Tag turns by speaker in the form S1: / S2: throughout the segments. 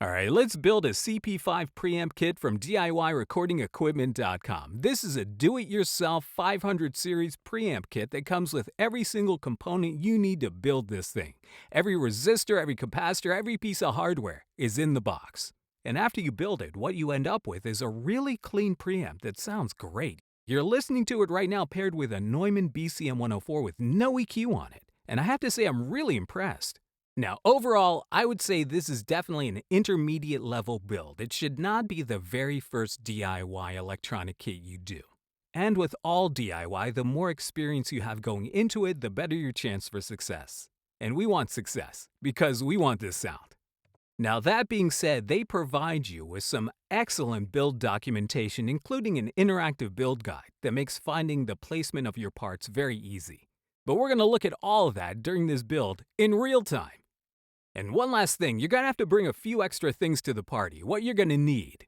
S1: Alright, let's build a CP5 preamp kit from DIYRecordingequipment.com. This is a do-it-yourself 500 series preamp kit that comes with every single component you need to build this thing. Every resistor, every capacitor, every piece of hardware is in the box. And after you build it, what you end up with is a really clean preamp that sounds great. You're listening to it right now paired with a Neumann BCM104 with no EQ on it. And I have to say I'm really impressed. Now, overall, I would say this is definitely an intermediate level build. It should not be the very first DIY electronic kit you do. And with all DIY, the more experience you have going into it, the better your chance for success. And we want success, because we want this sound. Now, that being said, they provide you with some excellent build documentation, including an interactive build guide that makes finding the placement of your parts very easy. But we're going to look at all of that during this build in real time. And one last thing, you're going to have to bring a few extra things to the party. What you're going to need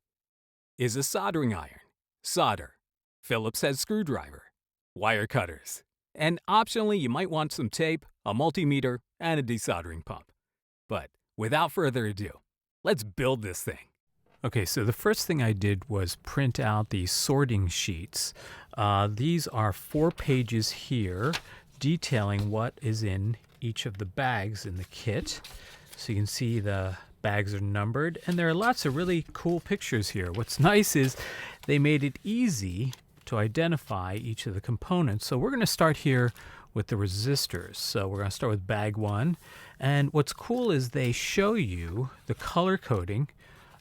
S1: is a soldering iron, solder, Phillips head screwdriver, wire cutters, and optionally you might want some tape, a multimeter, and a desoldering pump. But without further ado, let's build this thing. Okay, so the first thing I did was print out these sorting sheets. These are 4 pages here detailing what is in each of the bags in the kit. So you can see the bags are numbered, and there are lots of really cool pictures here. What's nice is they made it easy to identify each of the components. So we're going to start here with the resistors. So we're going to start with bag 1. And what's cool is they show you the color coding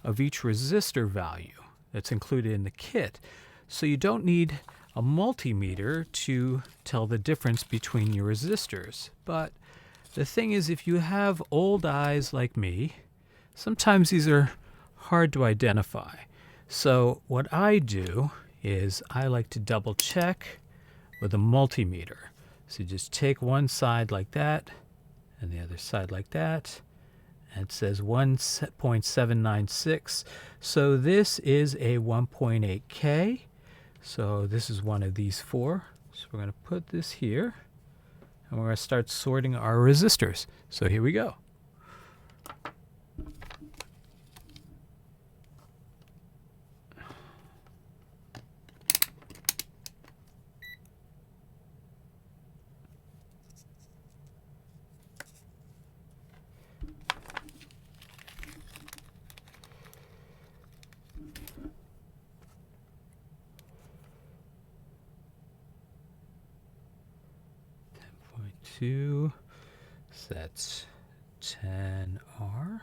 S1: of each resistor value that's included in the kit. So you don't need a multimeter to tell the difference between your resistors. But the thing is, if you have old eyes like me, sometimes these are hard to identify. So what I do is I like to double check with a multimeter. So just take one side like that and the other side like that. And it says 1.796. So this is a 1.8K. So this is one of these 4. So we're going to put this here. And we're going to start sorting our resistors. So here we go. So that's 10R.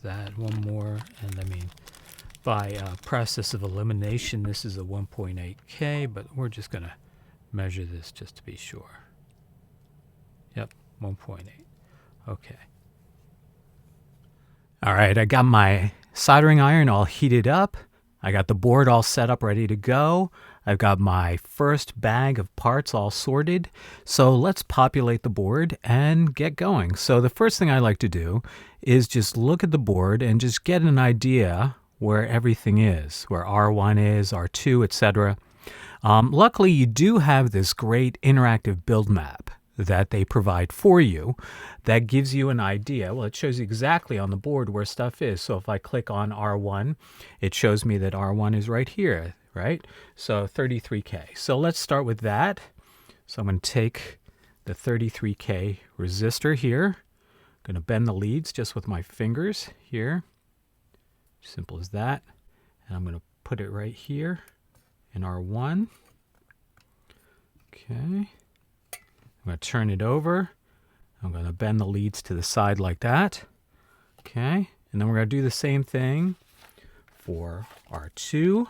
S1: That one more, and I mean, by process of elimination, this is a 1.8K, but we're just going to measure this just to be sure. Yep, 1.8. Okay. All right, I got my soldering iron all heated up. I got the board all set up, ready to go. I've got my first bag of parts all sorted. So let's populate the board and get going. So the first thing I like to do is just look at the board and just get an idea where everything is, where R1 is, R2, etc. Luckily, you do have this great interactive build map that they provide for you that gives you an idea. Well, it shows you exactly on the board where stuff is. So if I click on R1, it shows me that R1 is right here, right? So 33K. So let's start with that. So I'm going to take the 33K resistor here. I'm going to bend the leads just with my fingers here. Simple as that. And I'm going to put it right here in R1. Okay. I'm going to turn it over. I'm going to bend the leads to the side like that. Okay. And then we're going to do the same thing for R2,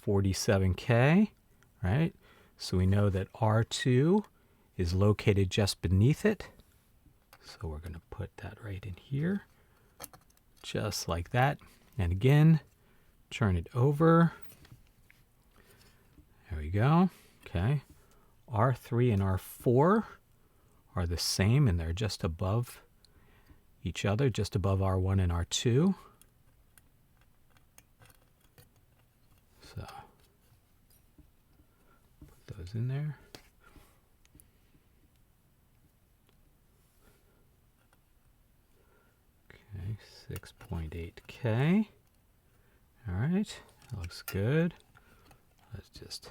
S1: 47K, right? So we know that R2 is located just beneath it. So we're going to put that right in here, just like that. And again, turn it over. There we go. Okay. R3 and R4 are the same, and they're just above each other, just above R1 and R2. So put those in there. Okay, 6.8K. All right, that looks good. Let's just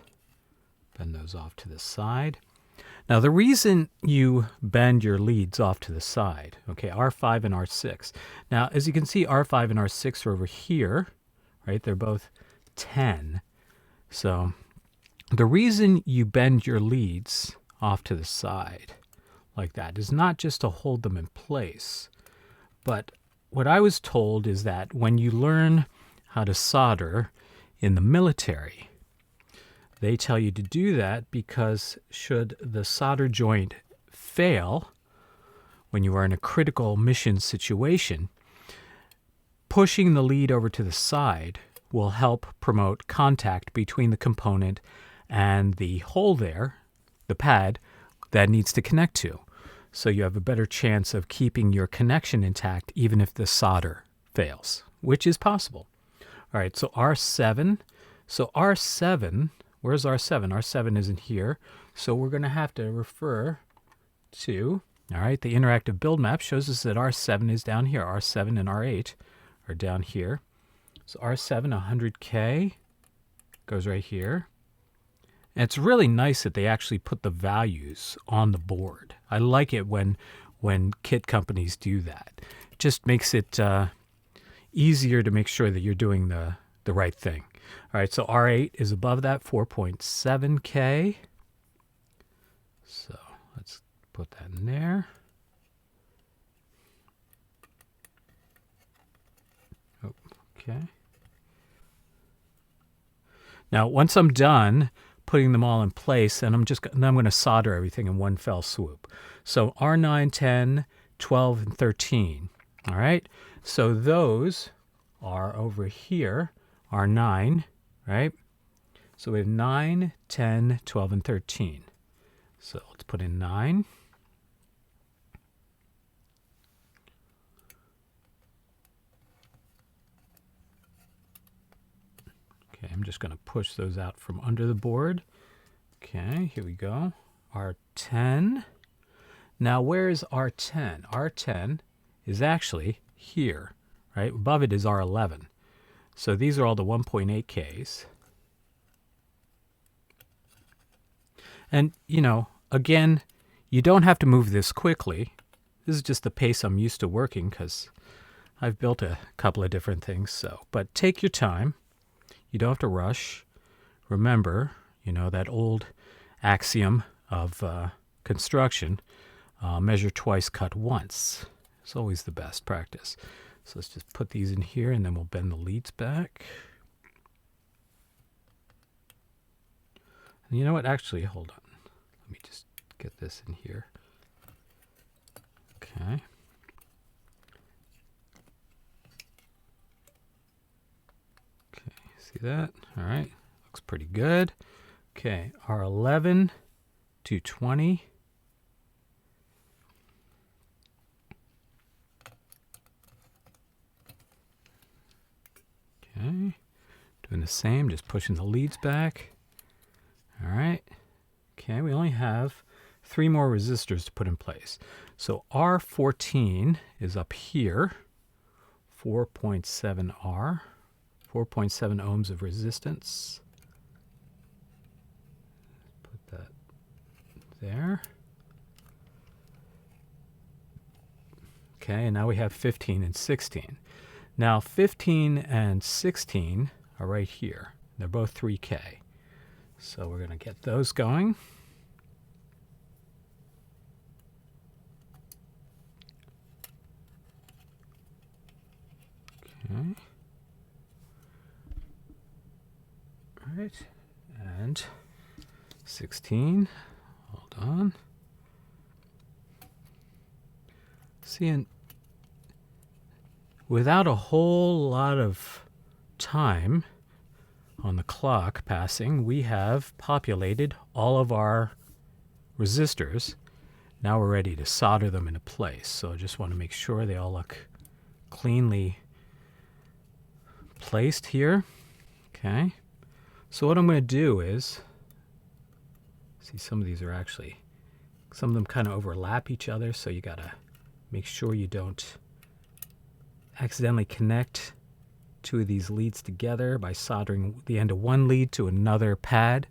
S1: bend those off to the side. Now, the reason you bend your leads off to the side, okay, R5 and R6. Now, as you can see, R5 and R6 are over here, right? They're both 10. So the reason you bend your leads off to the side like that is not just to hold them in place, but what I was told is that when you learn how to solder in the military, they tell you to do that because should the solder joint fail when you are in a critical mission situation, pushing the lead over to the side will help promote contact between the component and the hole there, the pad, that needs to connect to. So you have a better chance of keeping your connection intact even if the solder fails, which is possible. All right, so R7. So R7, where's R7? R7 isn't here. So we're going to have to refer to, all right, the interactive build map shows us that R7 is down here. R7 and R8 are down here. So R7, 100K, goes right here. And it's really nice that they actually put the values on the board. I like it when kit companies do that. It just makes it easier to make sure that you're doing the right thing. All right, so R8 is above that, 4.7K. So let's put that in there. Oh, okay. Now, once I'm done putting them all in place, and I'm going to solder everything in one fell swoop. So R9, 10, 12, and 13. All right. So those are over here, R9, right? So we have 9, 10, 12, and 13. So let's put in 9. Okay, I'm just going to push those out from under the board. Okay, here we go. R10. Now, where is R10? R10 is actually here, right? Above it is R11. So these are all the 1.8Ks. And, you know, again, you don't have to move this quickly. This is just the pace I'm used to working because I've built a couple of different things. So, but take your time. You don't have to rush. Remember, you know, that old axiom of construction, measure twice, cut once. It's always the best practice. So let's just put these in here and then we'll bend the leads back. And you know what? Actually, hold on. Let me just get this in here. Okay. Okay, see that? All right. Looks pretty good. Okay, R11 to 20. Okay, doing the same, just pushing the leads back. All right. Okay, we only have 3 more resistors to put in place. So R14 is up here, 4.7 R, 4.7 ohms of resistance. Put that there. Okay, and now we have 15 and 16. Now 15 and 16 are right here. They're both 3K. So we're going to get those going. Okay. All right. And 16. Hold on. See, and without a whole lot of time on the clock passing, we have populated all of our resistors. Now we're ready to solder them into place. So I just want to make sure they all look cleanly placed here. Okay. So what I'm going to do is, see, some of these are actually, some of them kind of overlap each other, so you got to make sure you don't accidentally connect two of these leads together by soldering the end of one lead to another pad.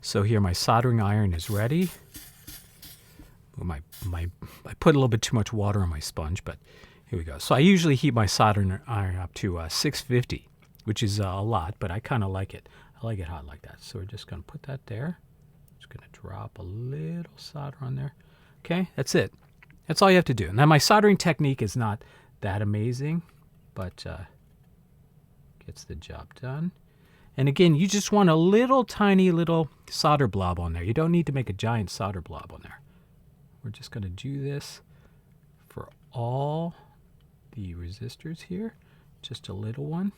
S1: So here my soldering iron is ready. I put a little bit too much water on my sponge, but here we go. So I usually heat my soldering iron up to 650, which is a lot, but I kind of like it. I like it hot like that. So we're just going to put that there. Just going to drop a little solder on there. Okay, that's it. That's all you have to do. Now my soldering technique is not that amazing, but gets the job done. And again, you just want a little tiny little solder blob on there. You don't need to make a giant solder blob on there. We're just going to do this for all the resistors here. Just a little one.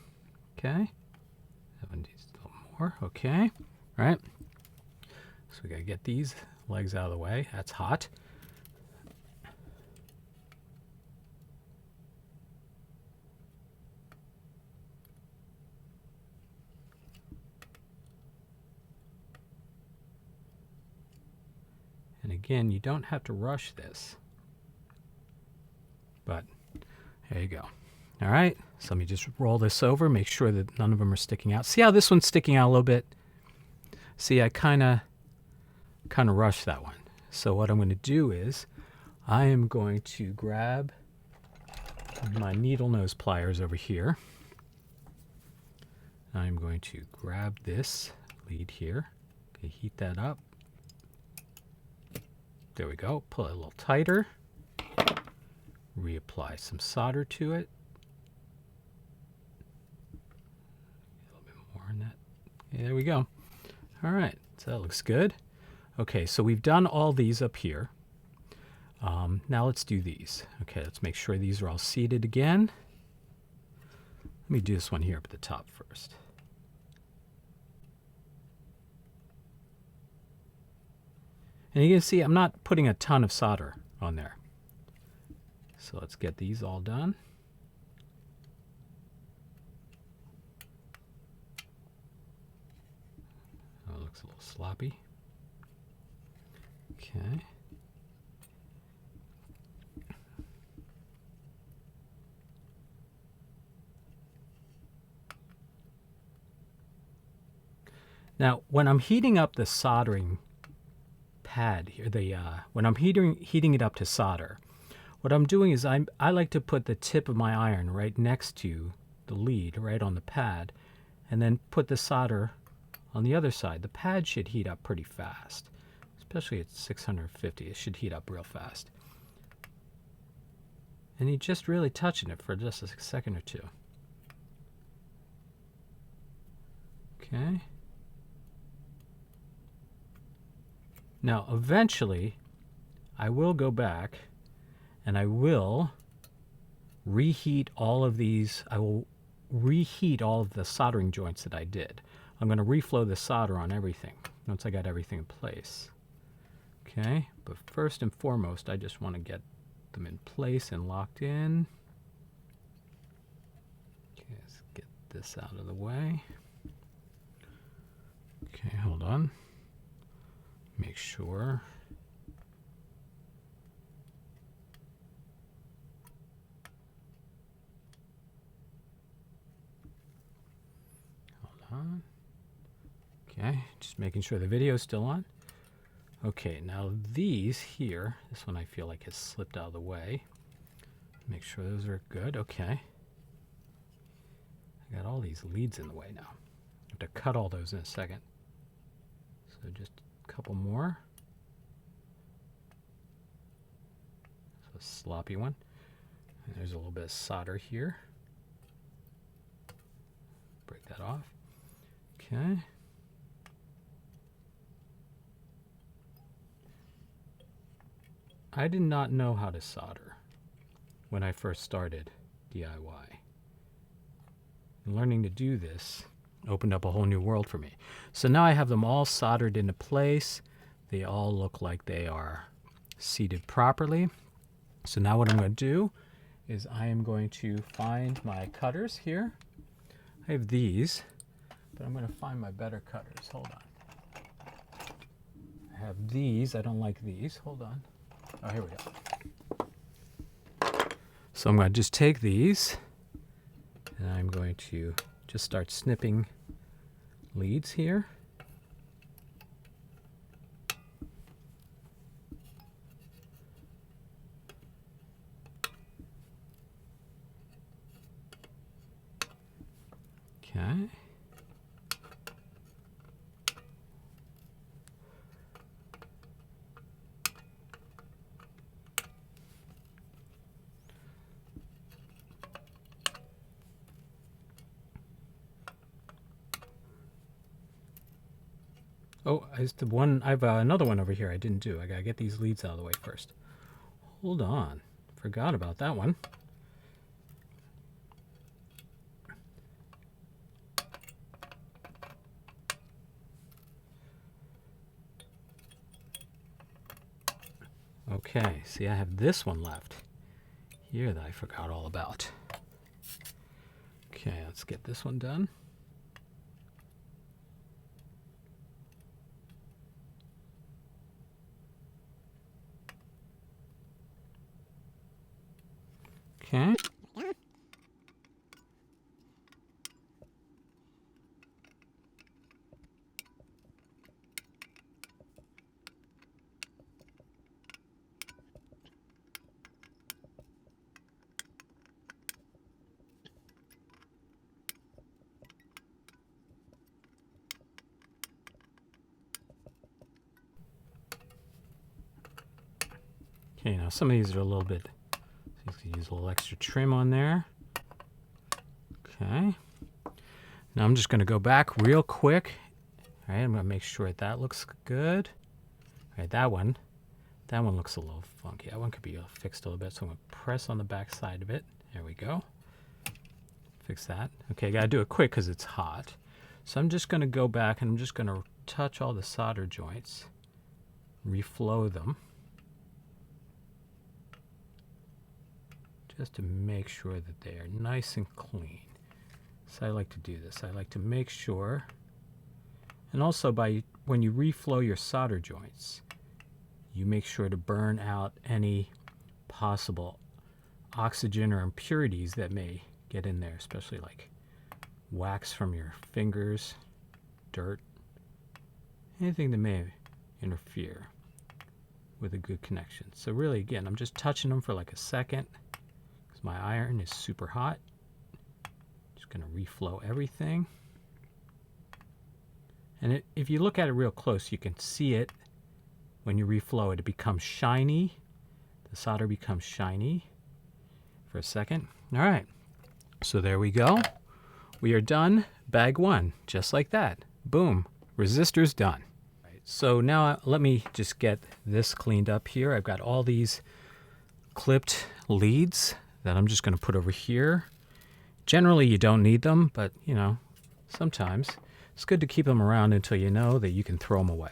S1: Okay. That one needs a little more. Okay. All right. So we got to get these legs out of the way. That's hot. And again, you don't have to rush this, but there you go. All right, so let me just roll this over, make sure that none of them are sticking out. See how this one's sticking out a little bit? See, I kind of rushed that one. So what I'm going to do is I am going to grab my needle nose pliers over here. I'm going to grab this lead here. Okay, heat that up. There we go. Pull it a little tighter. Reapply some solder to it. A little bit more on that. Okay, there we go. All right. So that looks good. Okay, so we've done all these up here. Now let's do these. Okay, let's make sure these are all seated again. Let me do this one here up at the top first. And you can see I'm not putting a ton of solder on there. So let's get these all done. Oh, it looks a little sloppy. Okay. Now, when I'm heating up the soldering pad here, when I'm heating it up to solder, what I'm doing is I like to put the tip of my iron right next to the lead, right on the pad, and then put the solder on the other side. The pad should heat up pretty fast, especially at 650. It should heat up real fast. And you're just really touching it for just a second or two. Okay. Now, eventually, I will go back and I will reheat all of these. I will reheat all of the soldering joints that I did. I'm going to reflow the solder on everything once I got everything in place. Okay, but first and foremost, I just want to get them in place and locked in. Okay, let's get this out of the way. Okay, hold on. Make sure. Hold on. Okay, just making sure the video is still on. Okay, now these here, this one I feel like has slipped out of the way. Make sure those are good. Okay. I got all these leads in the way now. I have to cut all those in a second. So just couple more. It's a sloppy one. And there's a little bit of solder here. Break that off. Okay. I did not know how to solder. when I first started DIY. And learning to do this opened up a whole new world for me. So now I have them all soldered into place. They all look like they are seated properly. So now what I'm going to do is I am going to find my cutters here. I have these, but I'm going to find my better cutters. Hold on. I have these. I don't like these. Hold on. Oh, here we go. So I'm going to just take these, and I'm going to just start snipping leads here. Okay. Oh, I have another one over here I didn't do. I gotta get these leads out of the way first. Hold on. Forgot about that one. Okay, see, I have this one left here that I forgot all about. Okay, let's get this one done. Okay. Okay, now some of these are a little bit, so you can use a little extra trim on there. Okay. Now I'm just going to go back real quick. All right, I'm going to make sure that looks good. All right, that one looks a little funky. That one could be fixed a little bit, so I'm going to press on the back side of it. There we go. Fix that. Okay, got to do it quick because it's hot. So I'm just going to go back and I'm just going to touch all the solder joints, reflow them, just to make sure that they are nice and clean. So I like to do this. I like to make sure, and also when you reflow your solder joints, you make sure to burn out any possible oxygen or impurities that may get in there, especially like wax from your fingers, dirt, anything that may interfere with a good connection. So really, again, I'm just touching them for like a second because my iron is super hot. Just going to reflow everything. And if you look at it real close, you can see it. When you reflow it, it becomes shiny. The solder becomes shiny for a second. All right, so there we go. We are done. Bag one, just like that. Boom, resistor's done. Right, so now let me just get this cleaned up here. I've got all these clipped leads that I'm just going to put over here. Generally, you don't need them, but you know, sometimes it's good to keep them around until you know that you can throw them away.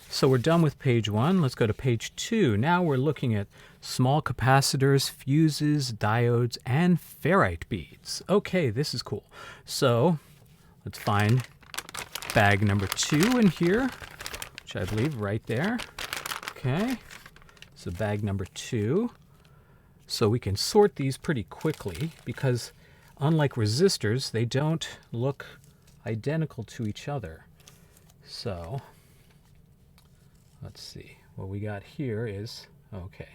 S1: So we're done with page one. Let's go to page two. Now we're looking at small capacitors, fuses, diodes, and ferrite beads. Okay, this is cool. So let's find bag number 2 in here, which I believe right there. Okay, so bag number 2. So we can sort these pretty quickly because unlike resistors, they don't look identical to each other. So let's see. What we got here is, okay.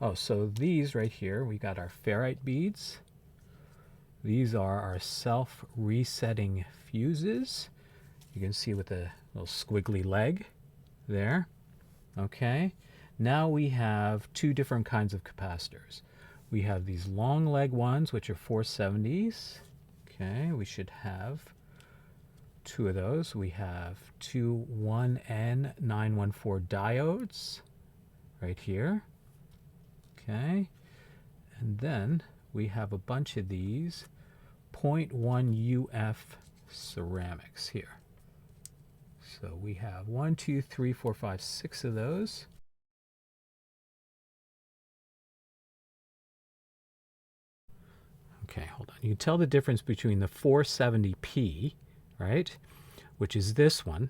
S1: Oh, so these right here, we got our ferrite beads. These are our self-resetting fuses. You can see with the little squiggly leg there. Okay. Now we have two different kinds of capacitors. We have these long leg ones, which are 470s. Okay, we should have 2 of those. We have 2 1N914 diodes right here. Okay, And then we have a bunch of these 0.1 UF ceramics here. So we have 1, 2, 3, 4, 5, 6 of those. Okay, hold on. You can tell the difference between the 470p, right, which is this one,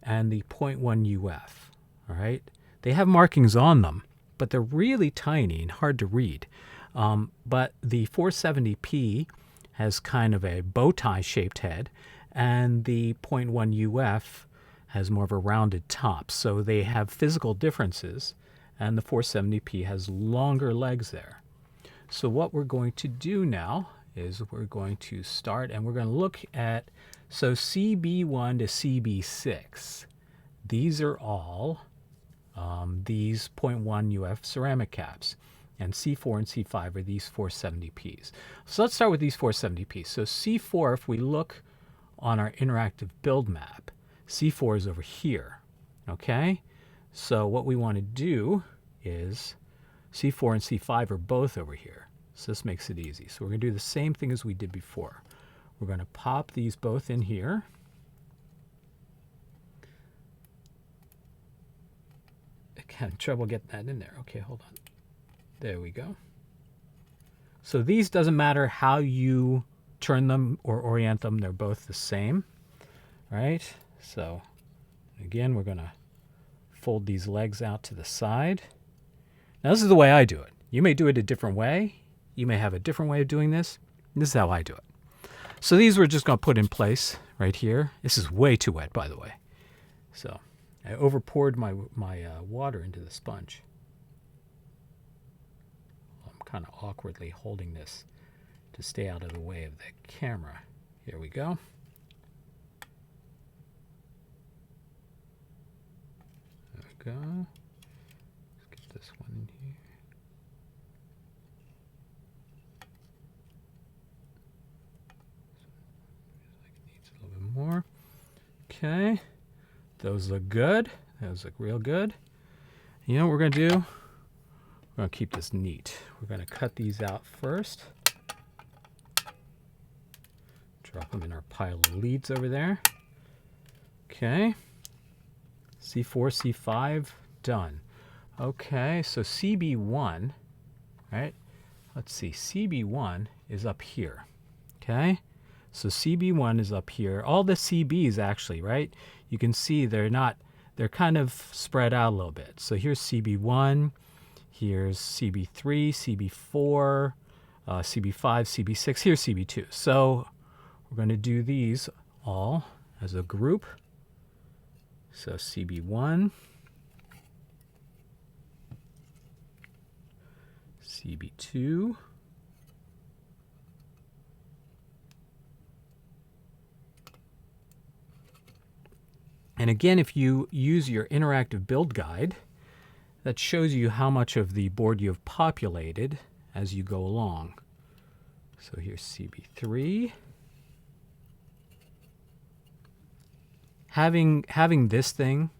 S1: and the 0.1 UF, all right? They have markings on them, but they're really tiny and hard to read. But the 470p has kind of a bow tie shaped head, and the 0.1 UF has more of a rounded top. So they have physical differences, and the 470p has longer legs there. So what we're going to do now is we're going to start, and we're going to look at, so CB1 to CB6. These are all these 0.1 UF ceramic caps, and C4 and C5 are these 470Ps. So let's start with these 470Ps. So C4, if we look on our interactive build map, C4 is over here, okay? So what we want to do is C4 and C5 are both over here. So this makes it easy. So we're going to do the same thing as we did before. We're going to pop these both in here. Had trouble getting that in there. Okay, hold on. There we go. So these, doesn't matter how you turn them or orient them, they're both the same, right? So again, we're going to fold these legs out to the side. Now this is the way I do it. You may do it a different way. You may have a different way of doing this. This is how I do it. So these we're just going to put in place right here. This is way too wet, by the way. So I over poured my water into the sponge. I'm kind of awkwardly holding this to stay out of the way of the camera. Here we go. There we go. Let's get this one in here. It needs a little bit more. Okay. Those look good. Those look real good. You know what we're going to do? We're going to keep this neat. We're going to cut these out first. Drop them in our pile of leads over there. Okay. C4, C5, done. Okay, so CB1, right? Let's see, CB1 is up here. Okay? So CB1 is up here. All the CBs actually, right? You can see they're kind of spread out a little bit. So here's CB1, here's CB3, CB4, CB5, CB6, here's CB2. So we're going to do these all as a group. So CB1, CB2, and again, if you use your interactive build guide, that shows you how much of the board you have populated as you go along. So here's CB3. Having this thing,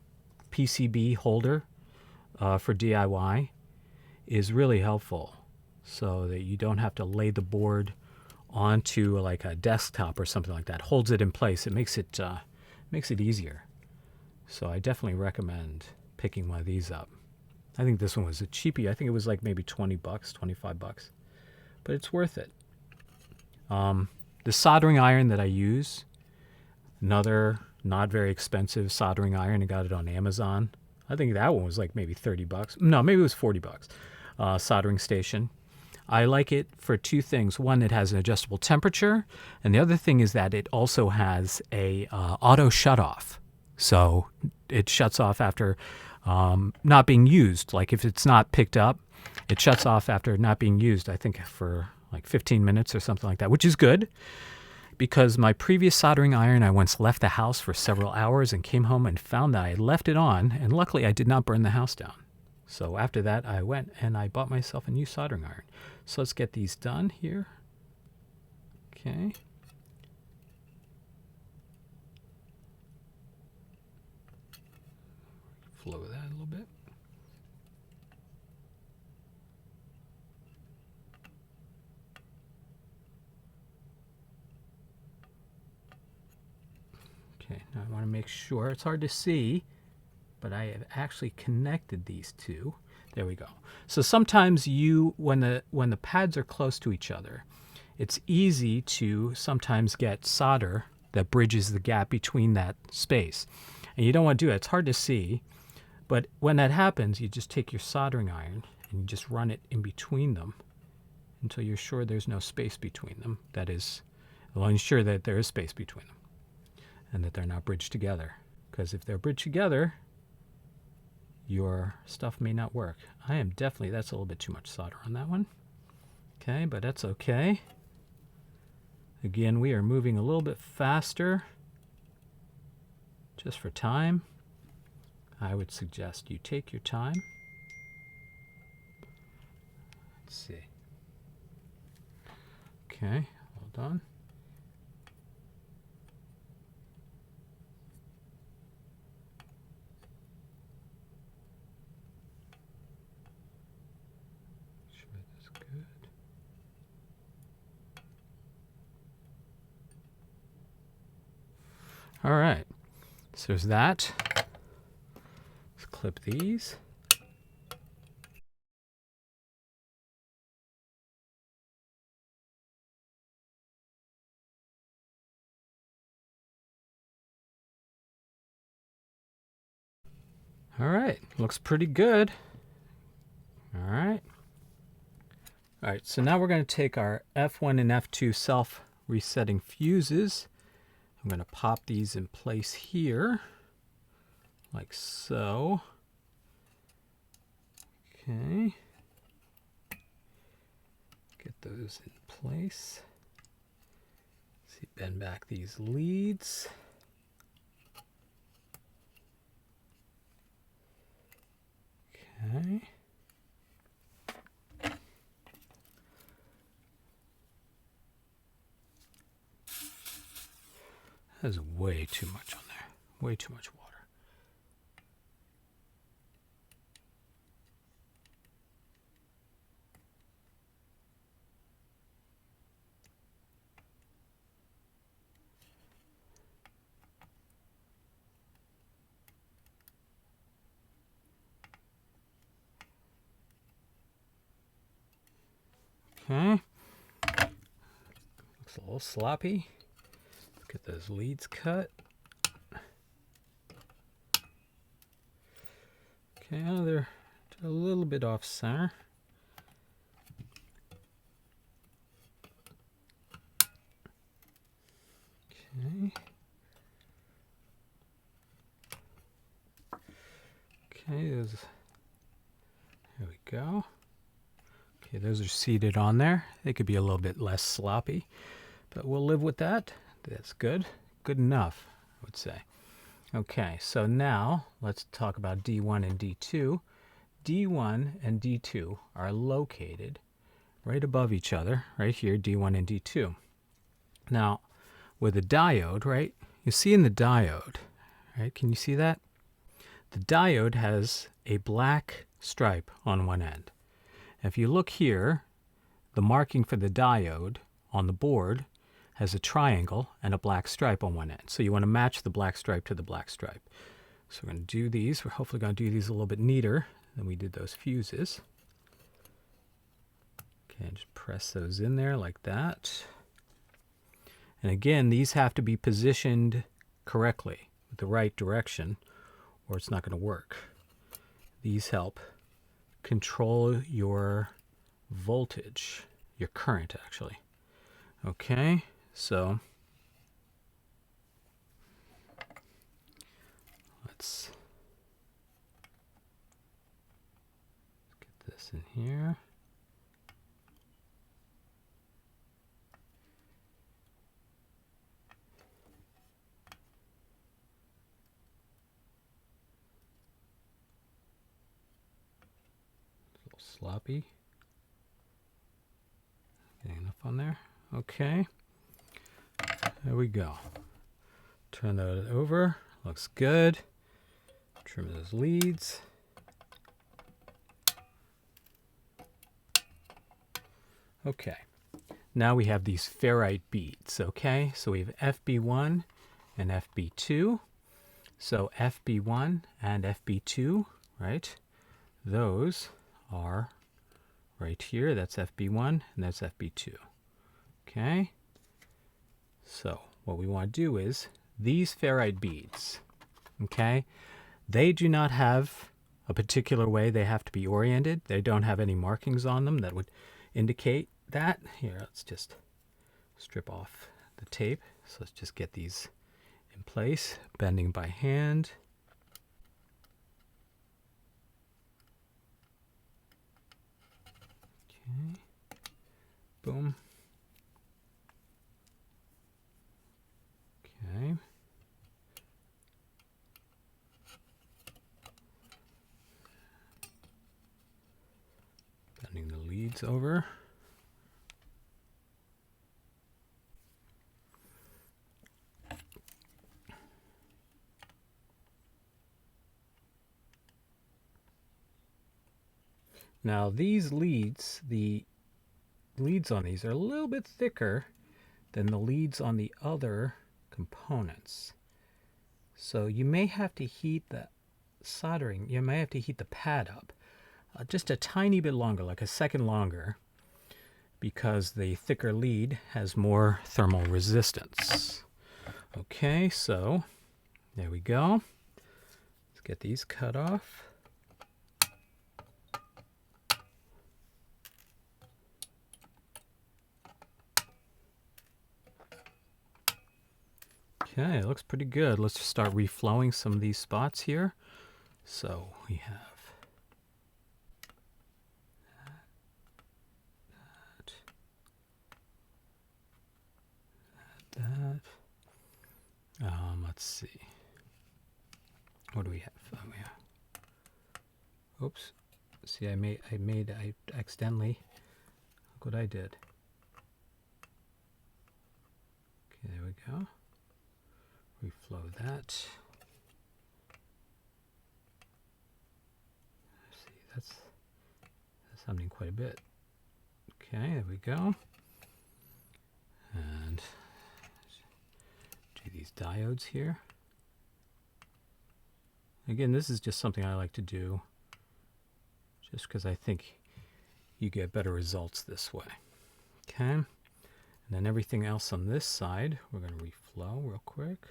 S1: PCB holder for DIY, is really helpful, so that you don't have to lay the board onto like a desktop or something like that. Holds it in place. It makes it easier. So I definitely recommend picking one of these up. I think this one was a cheapie. I think it was like maybe 20 bucks, 25 bucks, but it's worth it. The soldering iron that I use, another not very expensive soldering iron. I got it on Amazon. I think that one was like maybe 30 bucks. No, maybe it was 40 bucks. Soldering station. I like it for two things. One, it has an adjustable temperature, and the other thing is that it also has a auto shut off. So it shuts off after not being used. Like if it's not picked up, it shuts off after not being used, I think for like 15 minutes or something like that, which is good, because my previous soldering iron, I once left the house for several hours and came home and found that I had left it on, and luckily I did not burn the house down. So after that, I went and I bought myself a new soldering iron. So let's get these done here. Okay. Flow that a little bit. to make sure. It's hard to see, but I have actually connected these two. There we go. So sometimes when the pads are close to each other, it's easy to sometimes get solder that bridges the gap between that space. And you don't want to do it. It's hard to see. But when that happens, you just take your soldering iron and you just run it in between them until you're sure there's no space between them. That is, well, ensure that there is space between them and that they're not bridged together. Because if they're bridged together, your stuff may not work. That's a little bit too much solder on that one. Okay, but that's okay. Again, we are moving a little bit faster just for time. I would suggest you take your time. Let's see. Okay, hold on. Sure that's good. All right, so there's that. Let's clip these. All right, looks pretty good. All right. All right, so now we're going to take our F1 and F2 self-resetting fuses. I'm going to pop these in place here, like so. Okay. Get those in place. See, bend back these leads. Okay. That's way too much on there. Way too much water. Okay. Looks a little sloppy. Let's get those leads cut. Okay, oh, they're a little bit off center. Okay. Okay, there we go. Okay, those are seated on there. They could be a little bit less sloppy, but we'll live with that. That's good. Good enough, I would say. Okay, so now let's talk about D1 and D2. D1 and D2 are located right above each other, right here, D1 and D2. Now, with a diode, right, you see in the diode, right, can you see that? The diode has a black stripe on one end. If you look here, the marking for the diode on the board has a triangle and a black stripe on one end. So you want to match the black stripe to the black stripe. So we're going to do these. We're hopefully going to do these a little bit neater than we did those fuses. Okay, just press those in there like that. And again, these have to be positioned correctly with the right direction, or it's not going to work. These help control your voltage, your current actually. Okay, so let's get this in here. Sloppy. Getting enough on there. Okay. There we go. Turn that over. Looks good. Trim those leads. Okay. Now we have these ferrite beads. Okay. So we have FB1 and FB2. So FB1 and FB2, right? Those are right here. That's FB1 and that's FB2. Okay? So what we want to do is these ferrite beads, okay? They do not have a particular way they have to be oriented. They don't have any markings on them that would indicate that. Here, let's just strip off the tape. So let's just get these in place, bending by hand. Okay, boom. Okay. Bending the leads over. Now these leads, the leads on these are a little bit thicker than the leads on the other components. So you may have to heat the soldering, you may have to heat the pad up just a tiny bit longer, like a second longer, because the thicker lead has more thermal resistance. Okay, so there we go. Let's get these cut off. Okay, it looks pretty good. Let's just start reflowing some of these spots here. So we have that. Let's see. What do we have? Oh, yeah. Oops. See, I accidentally. Look what I did. Okay, there we go. Reflow that. See, that's sounding quite a bit. Okay, there we go. And do these diodes here. Again, this is just something I like to do just because I think you get better results this way. Okay, and then everything else on this side, we're going to reflow real quick.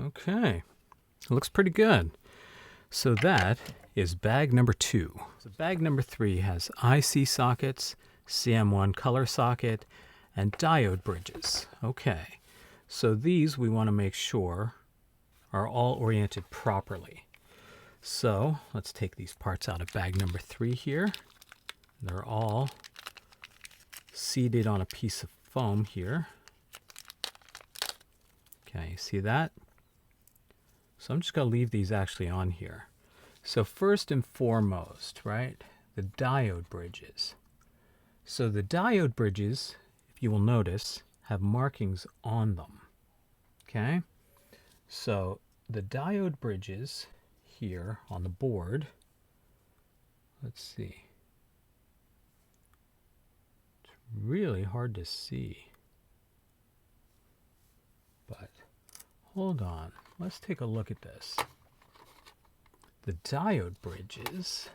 S1: Okay, it looks pretty good. So that is bag number 2. So bag number 3 has IC sockets, CM1 color socket, and diode bridges. Okay, so these we want to make sure are all oriented properly. So let's take these parts out of bag number 3 here. They're all seated on a piece of foam here. Okay, see that? So I'm just going to leave these actually on here. So first and foremost, right, the diode bridges. So the diode bridges, if you will notice, have markings on them. Okay? So the diode bridges here on the board, let's see. It's really hard to see. But hold on. Let's take a look at this. The diode bridges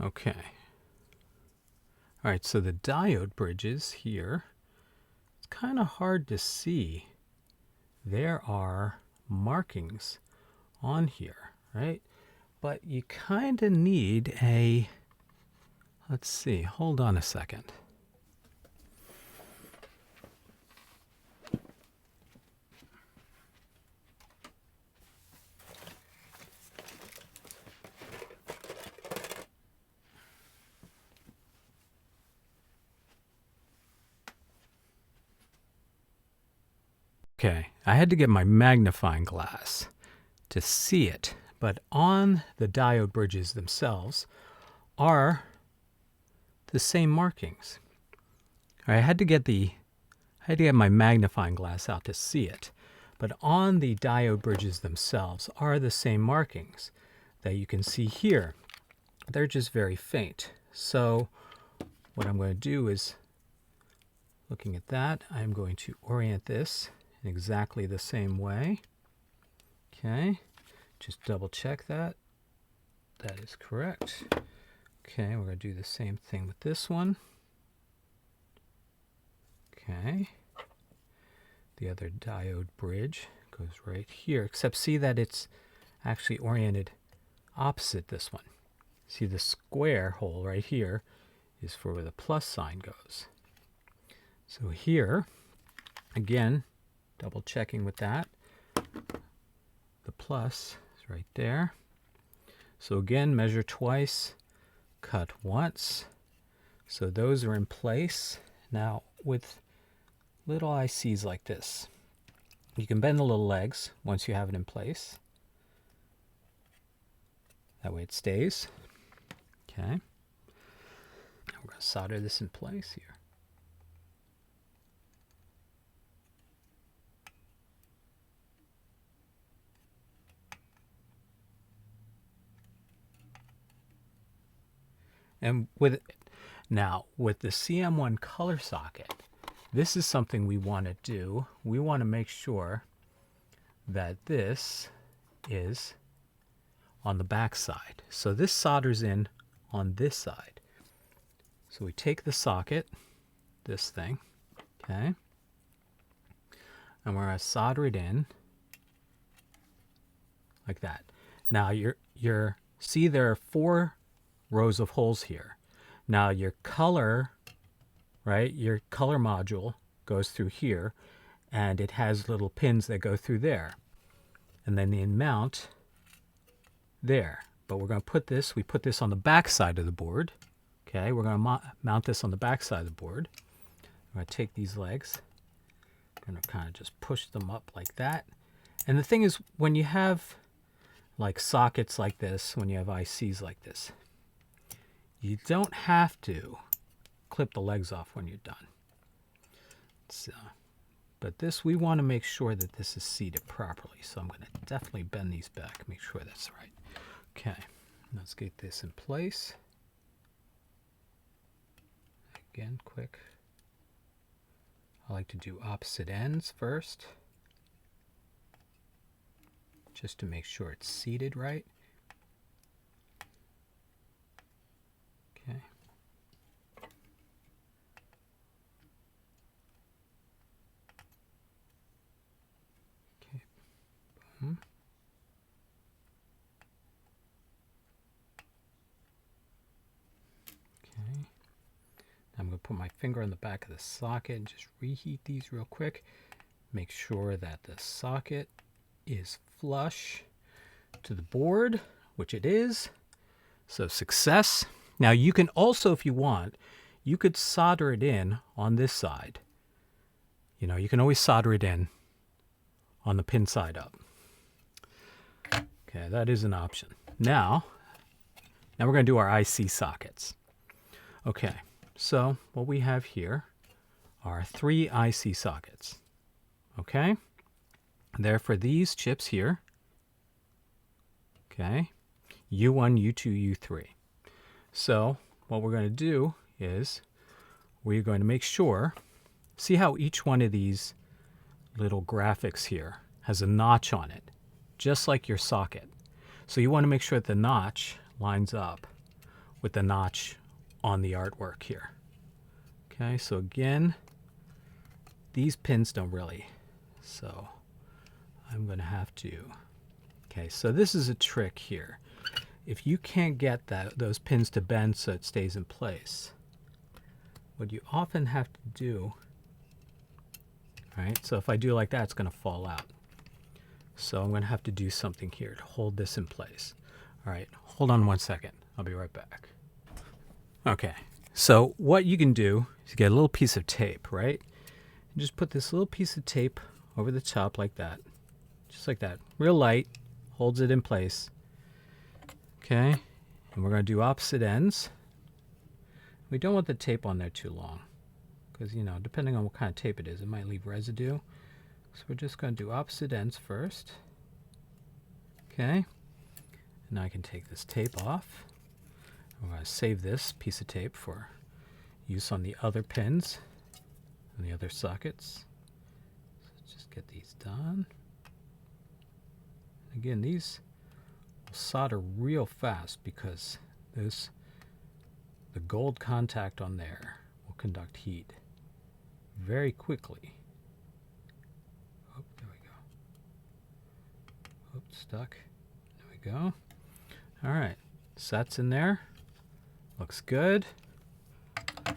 S1: okay. All right, so the diode bridges here, it's kind of hard to see. There are markings on here, right? But you kind of need a, let's see, hold on a second. Okay, I had to get my magnifying glass to see it, but on the diode bridges themselves are the same markings. I had to get my magnifying glass out to see it, but on the diode bridges themselves are the same markings that you can see here. They're just very faint. So what I'm going to do is, looking at that, I'm going to orient this in exactly the same way. Okay, just double check that. That is correct. Okay, we're going to do the same thing with this one. Okay, the other diode bridge goes right here, except see that it's actually oriented opposite this one. See, the square hole right here is for where the plus sign goes. So here, again, double checking with that, the plus is right there. So again, measure twice, cut once. So those are in place. Now with little ICs like this, you can bend the little legs once you have it in place. That way it stays. Okay. Now we're going to solder this in place here. And with the CM1 color socket, this is something we want to do. We want to make sure that this is on the back side. So this solders in on this side. So we take the socket, this thing, okay, and we're going to solder it in like that. Now see there are 4 rows of holes here. Now your color, right, your color module goes through here, and it has little pins that go through there. And then the mount there. But we're going to put this, we put this on the back side of the board. Okay, we're going to mount this on the back side of the board. I'm going to take these legs, I'm going to kind of just push them up like that. And the thing is, when you have like sockets like this, when you have ICs like this, you don't have to clip the legs off when you're done. So, but this, we want to make sure that this is seated properly. So I'm going to definitely bend these back, make sure that's right. Okay, let's get this in place. Again, quick. I like to do opposite ends first, just to make sure it's seated right. Okay. Okay. Boom. Okay. I'm going to put my finger on the back of the socket and just reheat these real quick. Make sure that the socket is flush to the board, which it is. So success. Now you can also, if you want, you could solder it in on this side. You know, you can always solder it in on the pin side up. Okay, that is an option. Now we're going to do our IC sockets. Okay, so what we have here are 3 IC sockets. Okay, they're for these chips here. Okay, U1, U2, U3. So what we're going to do is we're going to make sure, see how each one of these little graphics here has a notch on it, just like your socket. So you want to make sure that the notch lines up with the notch on the artwork here. Okay, so again, these pins don't really, so I'm going to have to, okay, so this is a trick here. If you can't get those pins to bend so it stays in place, what you often have to do, right, so if I do like that, it's going to fall out. So I'm going to have to do something here to hold this in place. All right, hold on 1 second. I'll be right back. Okay, so what you can do is get a little piece of tape, right? And just put this little piece of tape over the top like that. Just like that. Real light. Holds it in place. Okay. And we're going to do opposite ends. We don't want the tape on there too long. Because, you know, depending on what kind of tape it is, it might leave residue. So we're just going to do opposite ends first. Okay. And now I can take this tape off. I'm going to save this piece of tape for use on the other pins and the other sockets. So let's just get these done. Again, these will solder real fast because the gold contact on there will conduct heat very quickly. Oh, there we go. Oh, stuck. There we go. All right, so that's in there. Looks good. All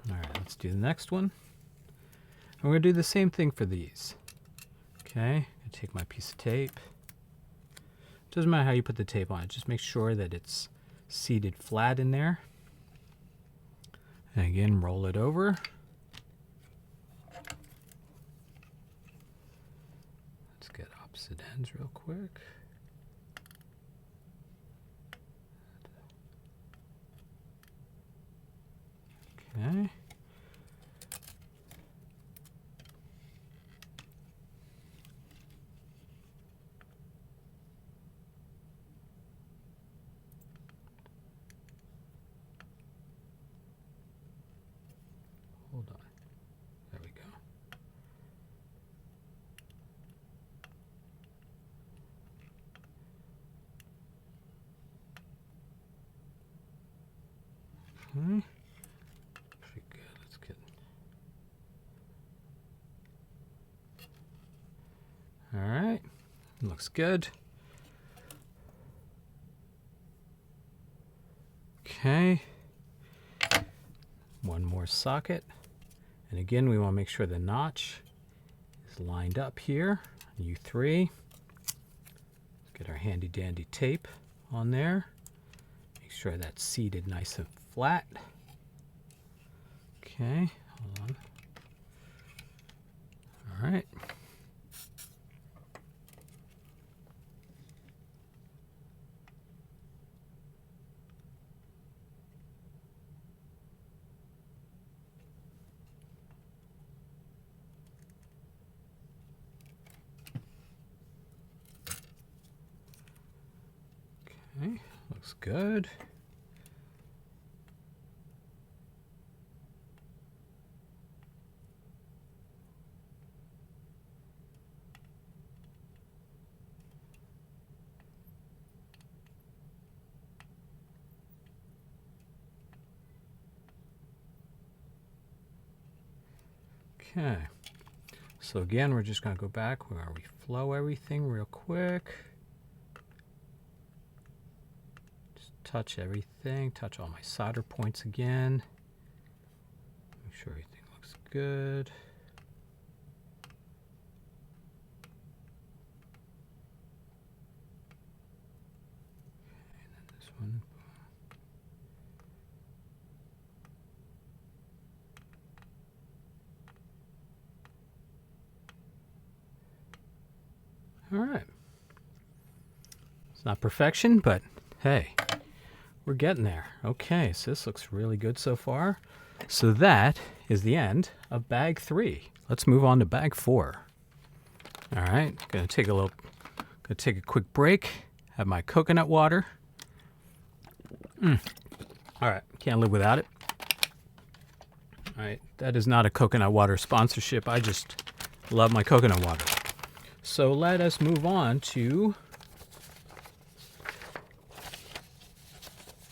S1: right, let's do the next one. And we're going to do the same thing for these. Okay, I'm going to take my piece of tape. Doesn't matter how you put the tape on it, just make sure that it's seated flat in there. And again, roll it over. Let's get opposite ends real quick. Okay. Hold on. There we go. Okay. Pretty good. Let's get. All right. Looks good. Okay. One more socket. And again, we want to make sure the notch is lined up here. U3. Let's get our handy dandy tape on there. Make sure that's seated nice and flat. Okay, hold on. All right. Okay, looks good. Okay, so again, we're just going to go back. We're going to reflow everything real quick. Just touch everything, touch all my solder points again. Make sure everything looks good. Okay, and then this one. All right. It's not perfection, but hey, we're getting there. Okay, so this looks really good so far. So that is the end of bag 3. Let's move on to bag 4. All right, gonna take a quick break. Have my coconut water. All right, can't live without it. All right, that is not a coconut water sponsorship. I just love my coconut water. So let us move on to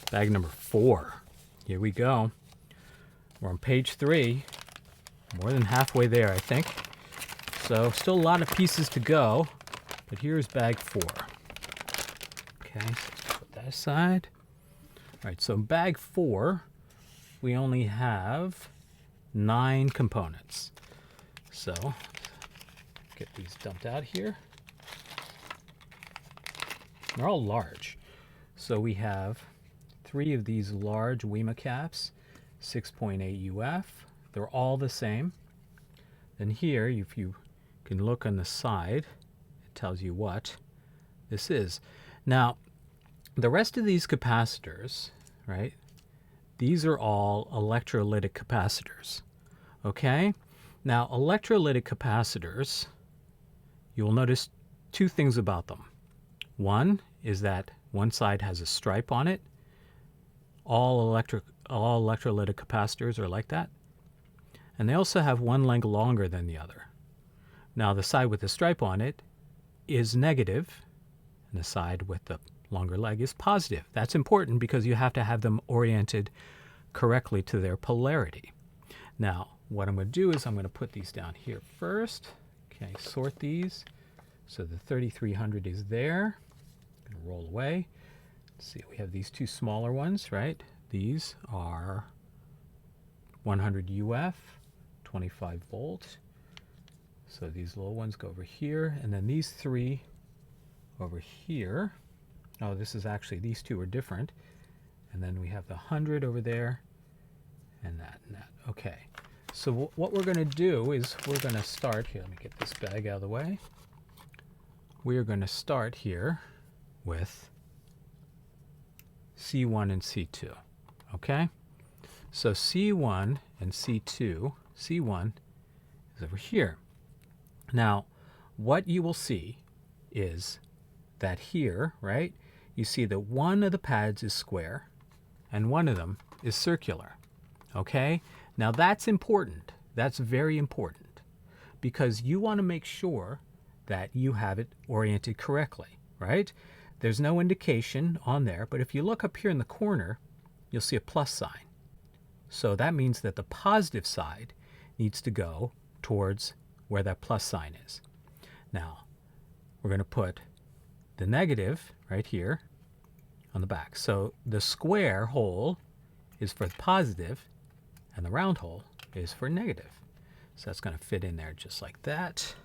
S1: bag number 4. Here we go. We're on page 3. More than halfway there, I think. So still a lot of pieces to go, but here's bag 4. Okay, so let's put that aside. All right, so in bag 4, we only have 9 components. So get these dumped out here. They're all large. So we have 3 of these large WEMA caps, 6.8 UF. They're all the same. Then here, if you can look on the side. It tells you what this is. Now, the rest of these capacitors, right, these are all electrolytic capacitors. Okay? Now, electrolytic capacitors, you'll notice two things about them. One is that one side has a stripe on it. All electrolytic capacitors are like that. And they also have one length longer than the other. Now, the side with the stripe on it is negative, and the side with the longer leg is positive. That's important because you have to have them oriented correctly to their polarity. Now, what I'm going to do is I'm going to put these down here first. Okay, sort these. So the 3300 is there. I'm going to roll away. Let's see, we have these two smaller ones, right? These are 100 UF, 25 volt. So these little ones go over here, and then these three over here. Oh, this is actually, these two are different. And then we have the 100 over there, and that and that. Okay, so what we're going to do is we're going to start here. Let me get this bag out of the way. We are going to start here with C1 and C2. Okay, so C1 and C2, C1 is over here. Now, what you will see is that here, right, you see that one of the pads is square and one of them is circular. Okay, now that's important. That's very important because you want to make sure that you have it oriented correctly, right? There's no indication on there, but if you look up here in the corner, you'll see a plus sign. So that means that the positive side needs to go towards where that plus sign is. Now, we're going to put the negative right here on the back. So the square hole is for the positive, and the round hole is for negative. So that's going to fit in there just like that.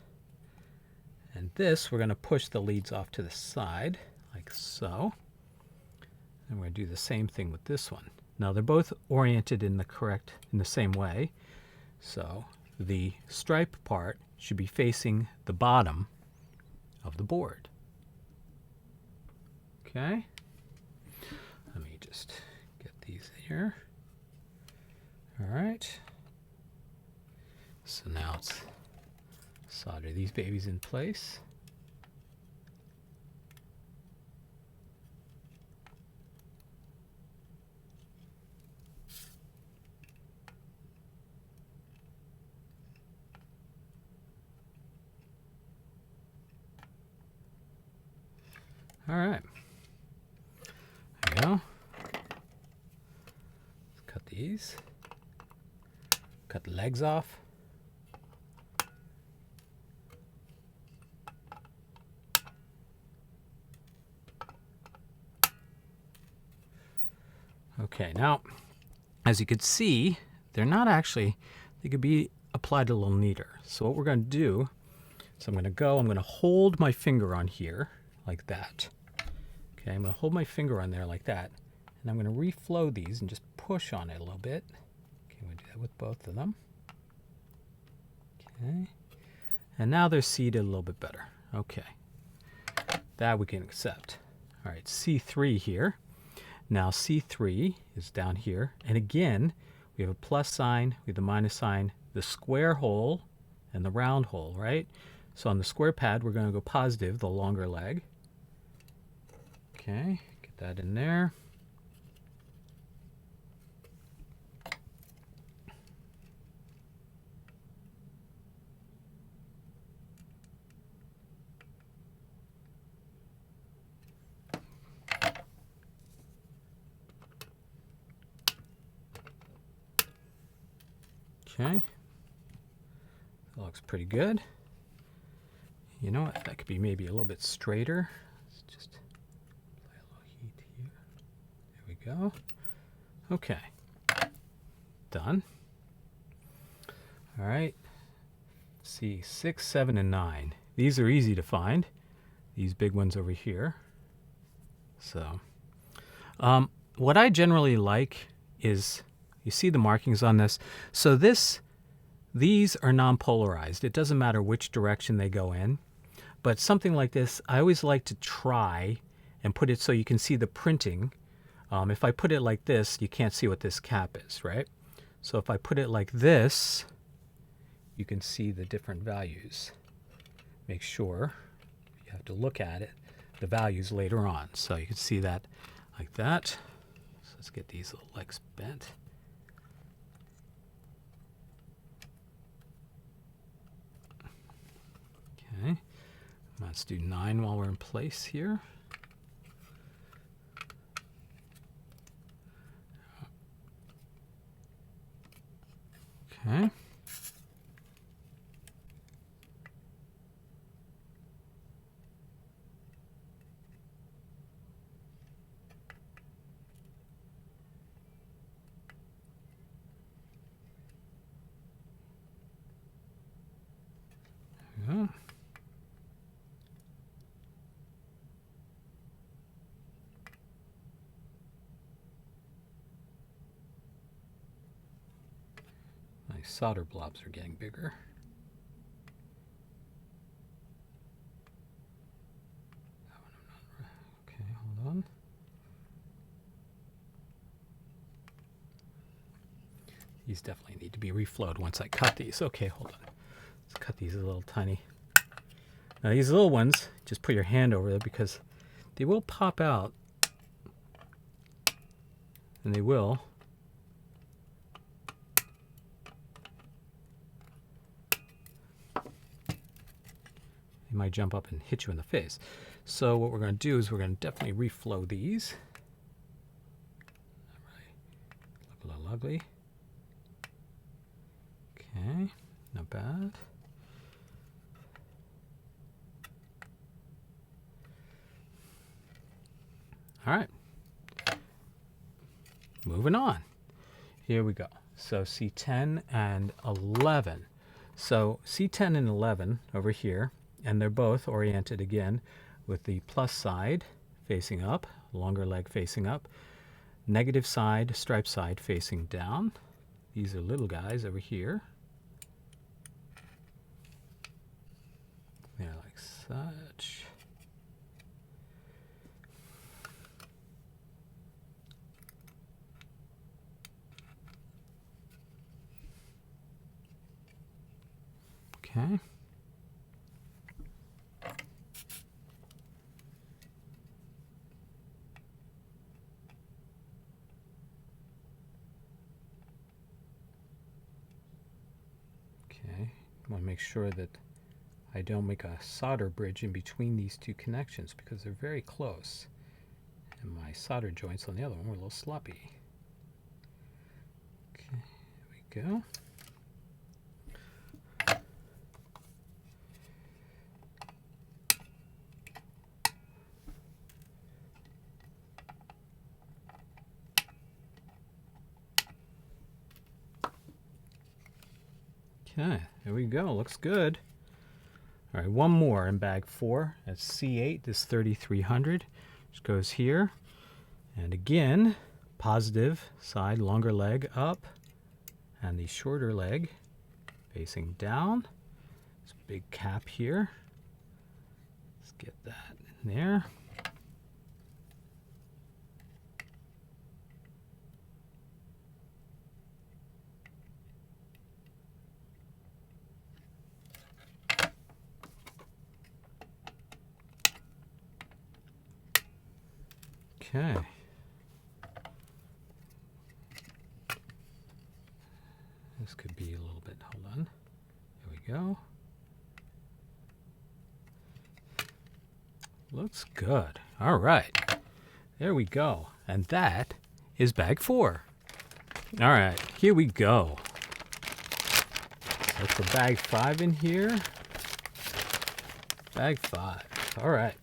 S1: And this, we're going to push the leads off to the side, like so. And we're going to do the same thing with this one. Now they're both oriented in the same way. So the stripe part should be facing the bottom of the board. Okay. Let me just get these here. All right. So now let's solder these babies in place. All right. There we go. Let's cut these. Cut the legs off. Okay, now, as you can see, they're not actually, they could be applied a little neater. So what we're going to do is I'm going to hold my finger on here like that. Okay, I'm going to hold my finger on there like that, and I'm going to reflow these and just push on it a little bit. Okay, we'll do that with both of them. Okay, and now they're seated a little bit better. Okay, that we can accept. All right, C3 here. Now C3 is down here, and again, we have a plus sign, we have the minus sign, the square hole, and the round hole, right? So on the square pad, we're going to go positive, the longer leg. Okay, get that in there. Okay, that looks pretty good. You know what, that could be maybe a little bit straighter. Let's just apply a little heat here. There we go. Okay, done. All right, see 6, 7, and 9. These are easy to find. These big ones over here. So, what I generally like is, you see the markings on this. So this These are non-polarized. It doesn't matter which direction they go in. But something like this, I always like to try and put it so you can see the printing. If I put it like this, you can't see what this cap is, right? So if I put it like this, you can see the different values. Make sure you have to look at it, the values later on. So you can see that like that. So let's get these little legs bent. Okay, let's do 9 while we're in place here. Okay. There we go. My solder blobs are getting bigger. Okay, hold on. These definitely need to be reflowed once I cut these. Okay, hold on. Let's cut these a little tiny. Now these little ones, just put your hand over them because they will pop out. And they will. They might jump up and hit you in the face. So what we're going to do is we're going to definitely reflow these. All right. Look a little ugly. Okay, not bad. All right. Moving on. Here we go. So C10 and 11. So C10 and 11 over here, and they're both oriented again with the plus side facing up, longer leg facing up, negative side, stripe side facing down. These are little guys over here. They're like such. Okay. Okay, I want to make sure that I don't make a solder bridge in between these two connections because they're very close. And my solder joints on the other one were a little sloppy. Okay, here we go. Okay, there we go. Looks good. All right, one more in bag 4. That's C8. This 3300. Just goes here. And again, positive side, longer leg up. And the shorter leg facing down. This big cap here. Let's get that in there. Okay. This could be a little bit, hold on. There we go. Looks good. All right. There we go. And that is bag 4. All right, here we go. Let's put bag 5 in here. Bag 5. All right.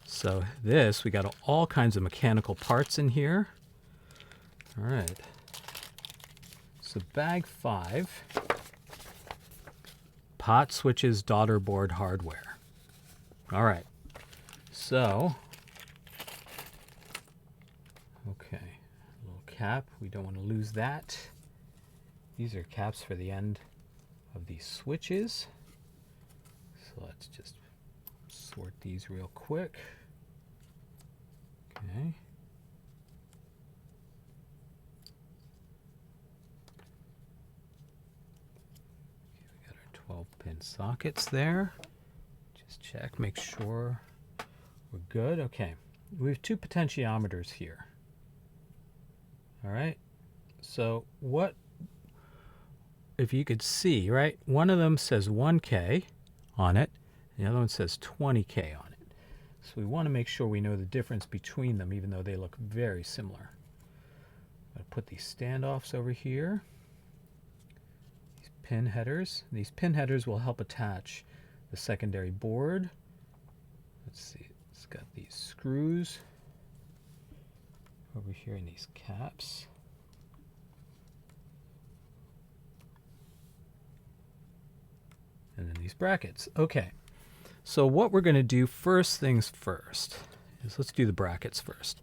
S1: So this, we got all kinds of mechanical parts in here. All right. So bag 5, pot switches, daughter board hardware. All right. So, okay, a little cap. We don't want to lose that. These are caps for the end of these switches. So let's just sort these real quick. Okay. We got our 12-pin sockets there. Just check, make sure we're good. Okay. We have two potentiometers here. All right. So what, if you could see, right? One of them says 1K on it. The other one says 20K on it. So we want to make sure we know the difference between them, even though they look very similar. I'm going to put these standoffs over here. These pin headers. These pin headers will help attach the secondary board. Let's see. It's got these screws over here in these caps. And then these brackets. Okay. So what we're going to do first things first is let's do the brackets first.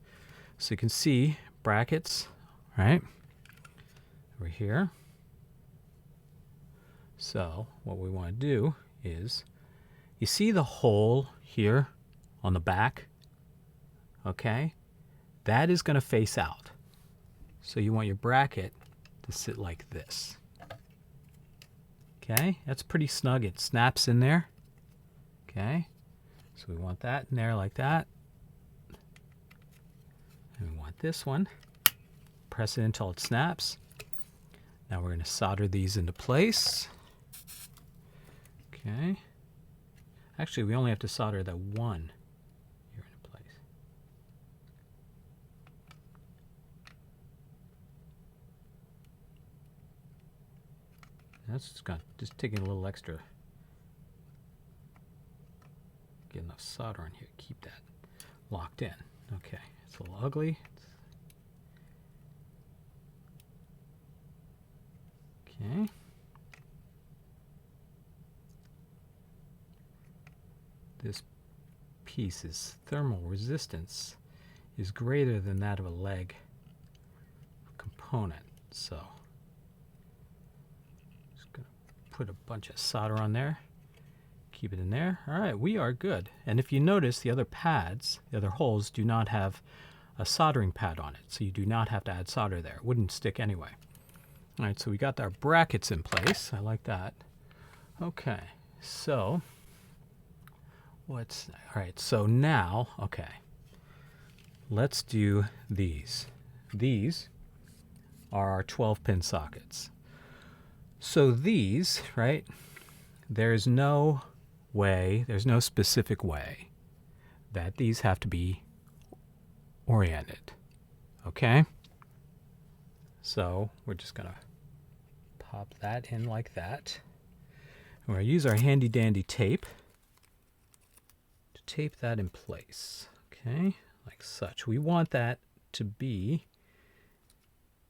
S1: So you can see brackets, right? Over here. So what we want to do is, you see the hole here on the back? Okay? That is going to face out. So you want your bracket to sit like this. Okay? That's pretty snug. It snaps in there. Okay? So we want that in there like that. And we want this one. Press it until it snaps. Now we're going to solder these into place. Okay. Actually, we only have to solder the one here into place. That's just taking a little extra. Get enough solder on here. Keep that locked in. Okay. It's a little ugly. Okay. This piece's thermal resistance is greater than that of a leg component. So just going to put a bunch of solder on there. Keep it in there. All right, we are good. And if you notice, the other pads, the other holes, do not have a soldering pad on it. So you do not have to add solder there. It wouldn't stick anyway. All right, so we got our brackets in place. I like that. Okay, so all right, so now, okay, let's do these. These are our 12-pin sockets. So these, right, there's no way, there's no specific way that these have to be oriented, okay? So we're just gonna pop that in like that. We're gonna use our handy dandy tape to tape that in place, okay, like such. We want that to be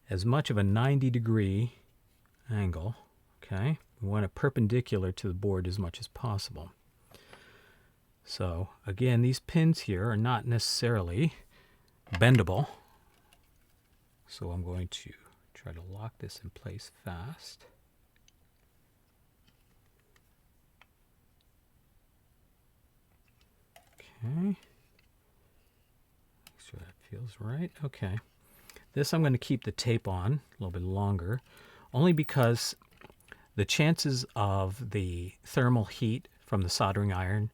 S1: as much of a 90-degree angle, okay? We want it perpendicular to the board as much as possible. So again, these pins here are not necessarily bendable. So I'm going to try to lock this in place fast. Okay. Make sure that feels right. Okay. This I'm going to keep the tape on a little bit longer, only because the chances of the thermal heat from the soldering iron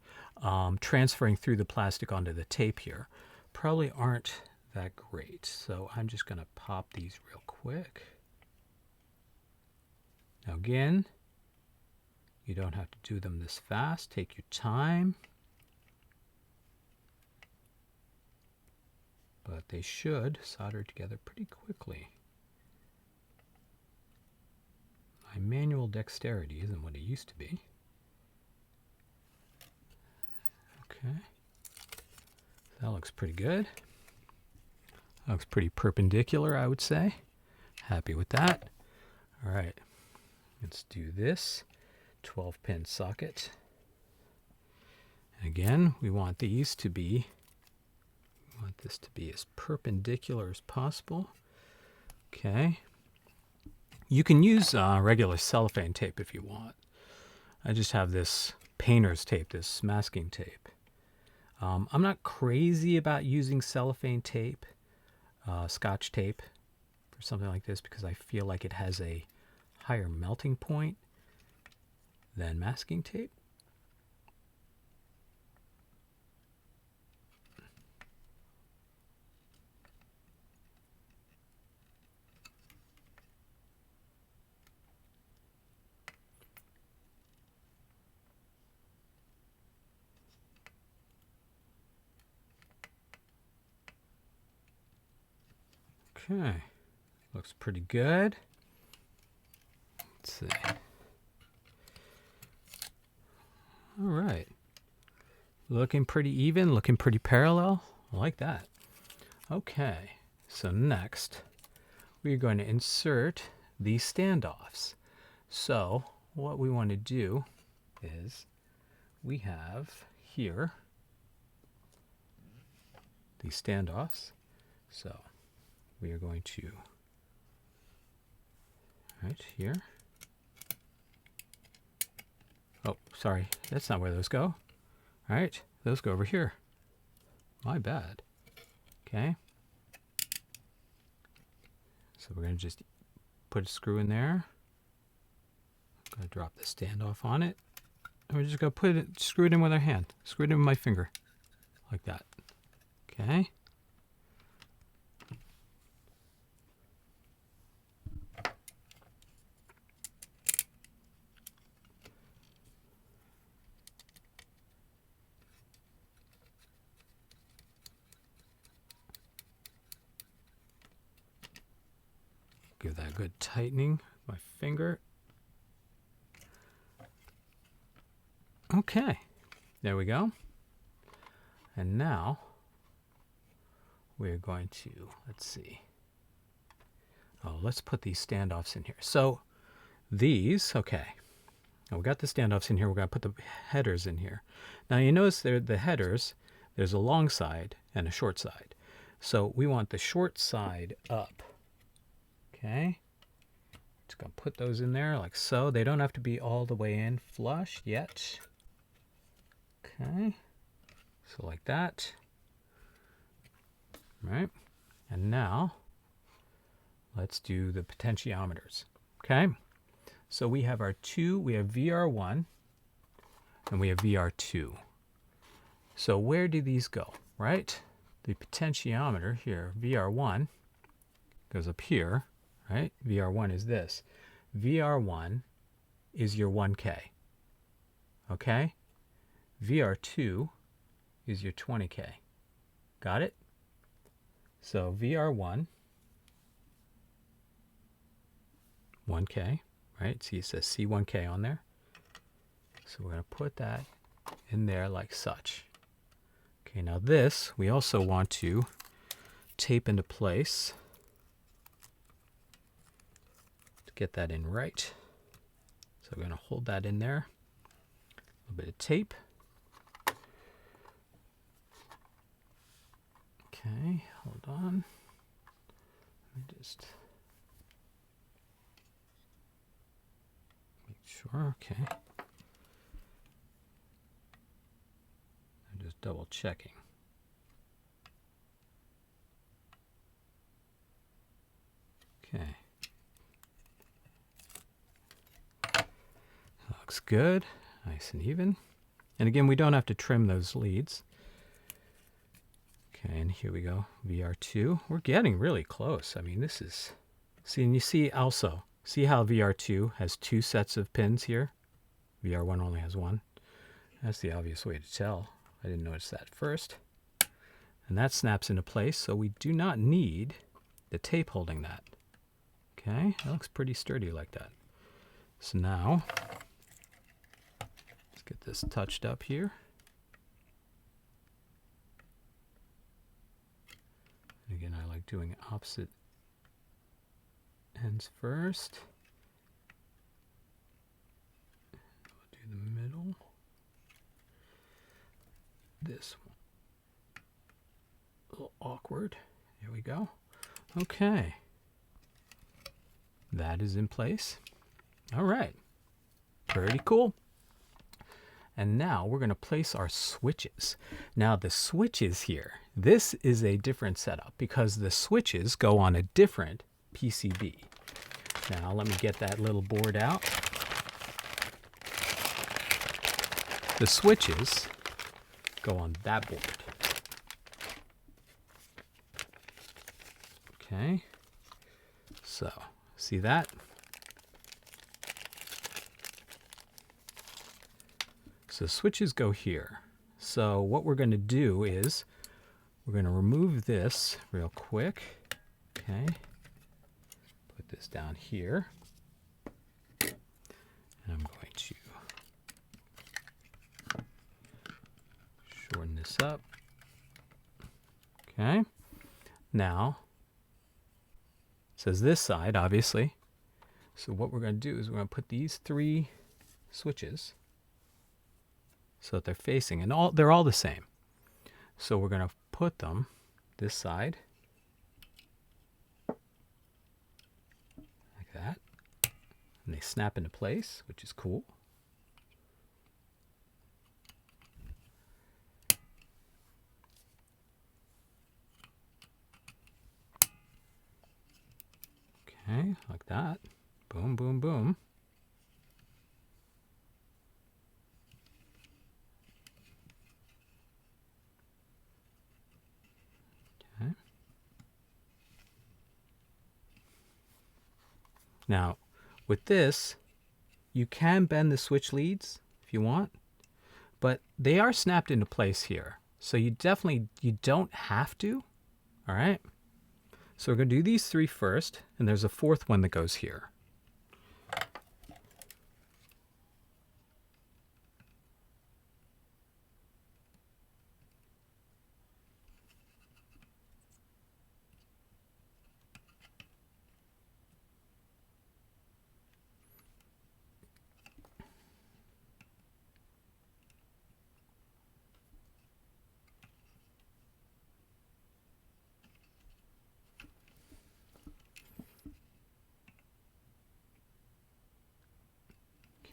S1: transferring through the plastic onto the tape here probably aren't that great. So I'm just going to pop these real quick. Now again, you don't have to do them this fast. Take your time. But they should solder together pretty quickly. My manual dexterity isn't what it used to be. Okay. That looks pretty good. That looks pretty perpendicular, I would say. Happy with that. All right. Let's do this 12-pin socket. Again, we want these to be, we want this to be as perpendicular as possible. Okay. You can use regular cellophane tape if you want. I just have this painter's tape, this masking tape. I'm not crazy about using cellophane tape, Scotch tape, for something like this because I feel like it has a higher melting point than masking tape. Okay, looks pretty good. Let's see. All right. Looking pretty even, looking pretty parallel. I like that. Okay, so next we're going to insert these standoffs. So what we want to do is we have here these standoffs. So we are going to, right here. Oh, sorry, that's not where those go. All right, those go over here. My bad. Okay. So we're going to just put a screw in there. I'm going to drop the standoff on it. And we're just going to put it, screw it in with our hand. Screw it in with my finger. Like that. Okay. Give that a good tightening with my finger. Okay, there we go. And now we're going to, let's see. Oh, let's put these standoffs in here. So these, okay. Now we got the standoffs in here. We're going to put the headers in here. Now you notice there, the headers, there's a long side and a short side. So we want the short side up. Okay, just gonna put those in there like so. They don't have to be all the way in flush yet. Okay, so like that. Right, and now let's do the potentiometers. Okay, so we have our two, we have VR1 and we have VR2. So where do these go, right? The potentiometer here, VR1, goes up here. Right? VR1 is this. VR1 is your 1K. Okay? VR2 is your 20K. Got it? So VR1, 1K, right? See, it says C1K on there. So we're going to put that in there like such. Okay, now this, we also want to tape into place. Get that in right. So we're going to hold that in there. A little bit of tape. Okay, hold on. Let me just make sure. Okay. I'm just double checking. Okay. Looks good, nice and even. And again, we don't have to trim those leads. Okay, and here we go, VR2. We're getting really close. I mean, this is, see, and you see also, see how VR2 has two sets of pins here? VR1 only has one. That's the obvious way to tell. I didn't notice that first. And that snaps into place, so we do not need the tape holding that. Okay, that looks pretty sturdy like that. So now, get this touched up here. And again, I like doing opposite ends first. We'll do the middle. This one. A little awkward. Here we go. Okay. That is in place. All right. Pretty cool. And now we're going to place our switches. Now the switches here, this is a different setup because the switches go on a different PCB. Now let me get that little board out. The switches go on that board. Okay, so see that? So switches go here. So what we're going to do is we're going to remove this real quick. Okay, put this down here. And I'm going to shorten this up. Okay, now it says this side, obviously. So what we're going to do is we're going to put these 3 switches so that they're facing, and they're all the same. So we're going to put them this side, like that, and they snap into place, which is cool. Okay, like that. Boom, boom, boom. Okay. Now, with this, you can bend the switch leads if you want, but they are snapped into place here. So you don't have to, all right? So we're going to do these 3 first, and there's a 4th one that goes here.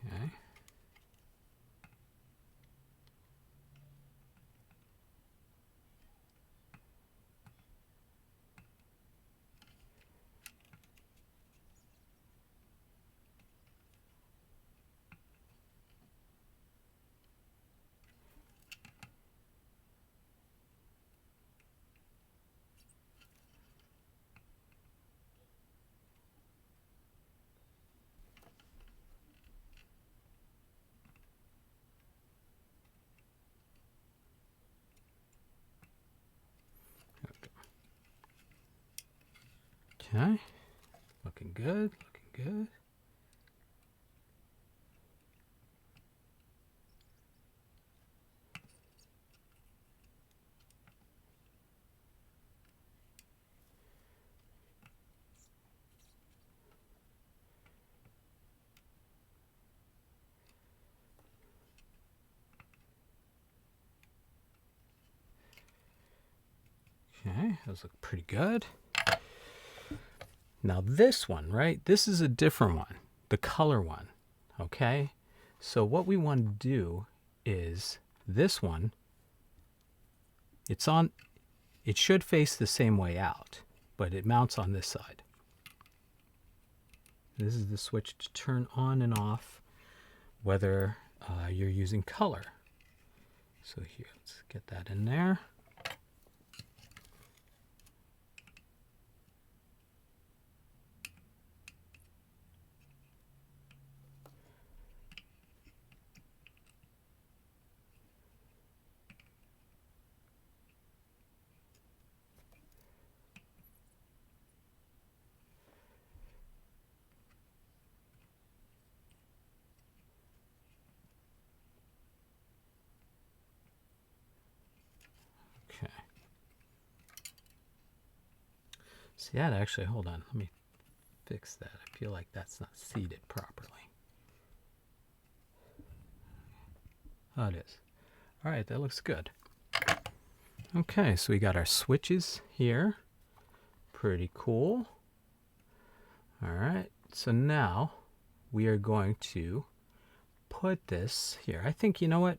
S1: Okay. Okay, looking good, looking good. Okay, those look pretty good. Now this one, right? This is a different one, the color one, okay? So what we want to do is this one, it should face the same way out, but it mounts on this side. This is the switch to turn on and off, whether you're using color. So here, let's get that in there. Okay. See that actually, hold on, let me fix that. I feel like that's not seated properly. Oh, it is. All right, that looks good. Okay, so we got our switches here. Pretty cool. All right, So now we are going to put this here. I think, you know what?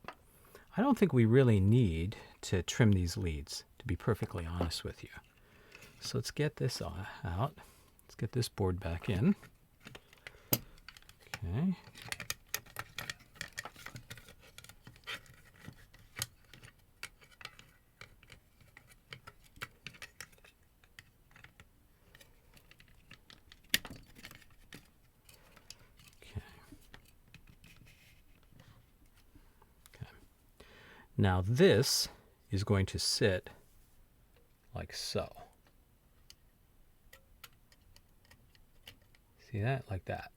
S1: I don't think we really need to trim these leads, to be perfectly honest with you. So let's get this out. Let's get this board back in. Okay. Now this is going to sit like so. See that? Like that.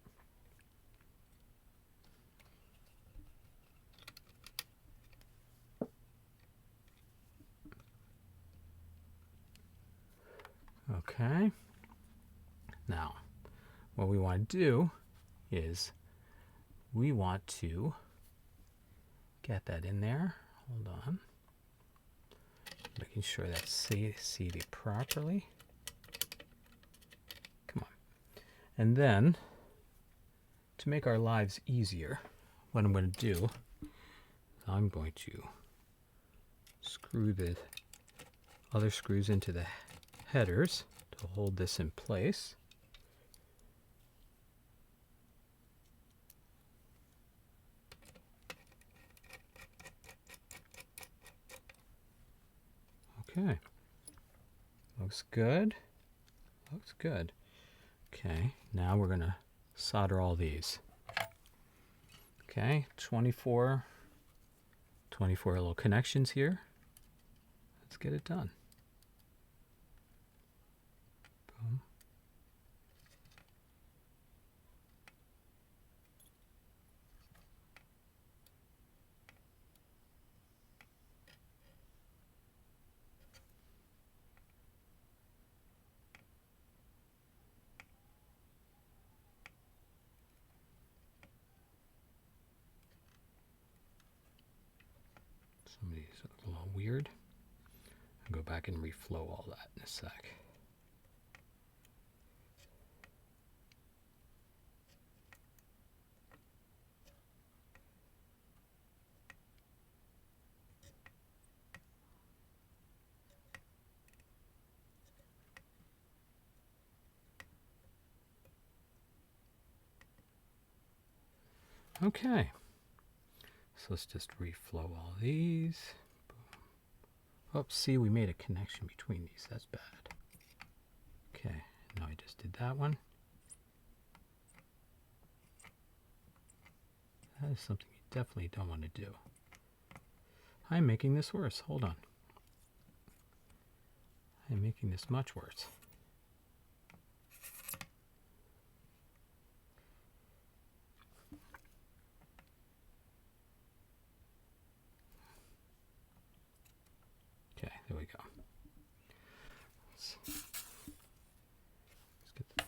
S1: Okay. Now, what we want to do is we want to get that in there. Hold on. Making sure that's seated properly. Come on. And then, to make our lives easier, what I'm going to do, I'm going to screw the other screws into the headers to hold this in place. Okay. Looks good. Looks good. Okay, now we're going to solder all these. Okay, 24 little connections here. Let's get it done. Boom. Some of these look a little weird. I'll go back and reflow all that in a sec. Okay, so let's just reflow all these. Oops, see, we made a connection between these. That's bad. Okay, now I just did that one. That is something you definitely don't want to do. I'm making this worse. Hold on. I'm making this much worse. Okay, there we go. Let's get the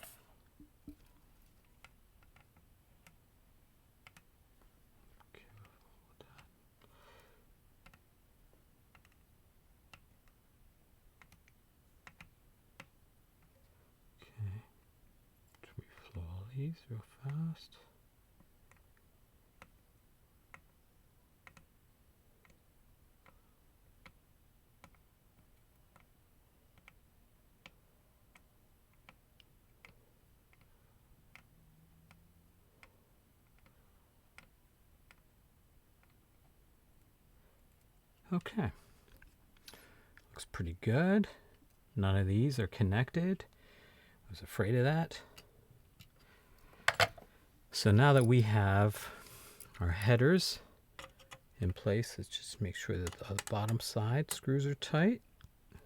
S1: reflow all these real fast. Okay, looks pretty good. None of these are connected. I was afraid of that. So now that we have our headers in place, let's just make sure that the bottom side screws are tight.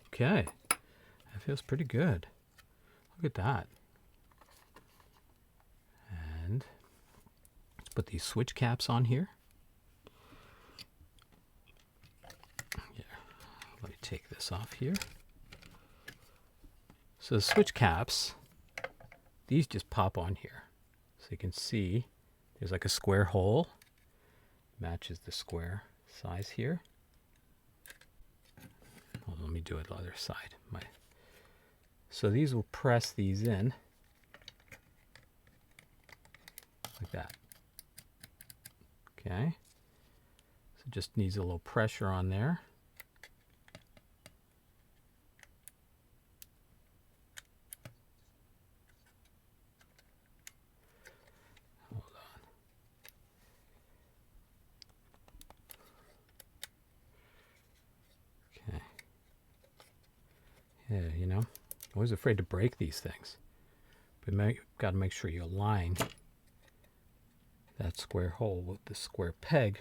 S1: Okay, that feels pretty good. Look at that. And let's put these switch caps on here. Let me take this off here. So the switch caps, these just pop on here. So you can see there's like a square hole. Matches the square size here. Well, let me do it the other side. So these will press these in. like that. Okay. So it just needs a little pressure on there. Hold on. Okay. Yeah, you know, always afraid to break these things. But got to make sure you align that square hole with the square peg.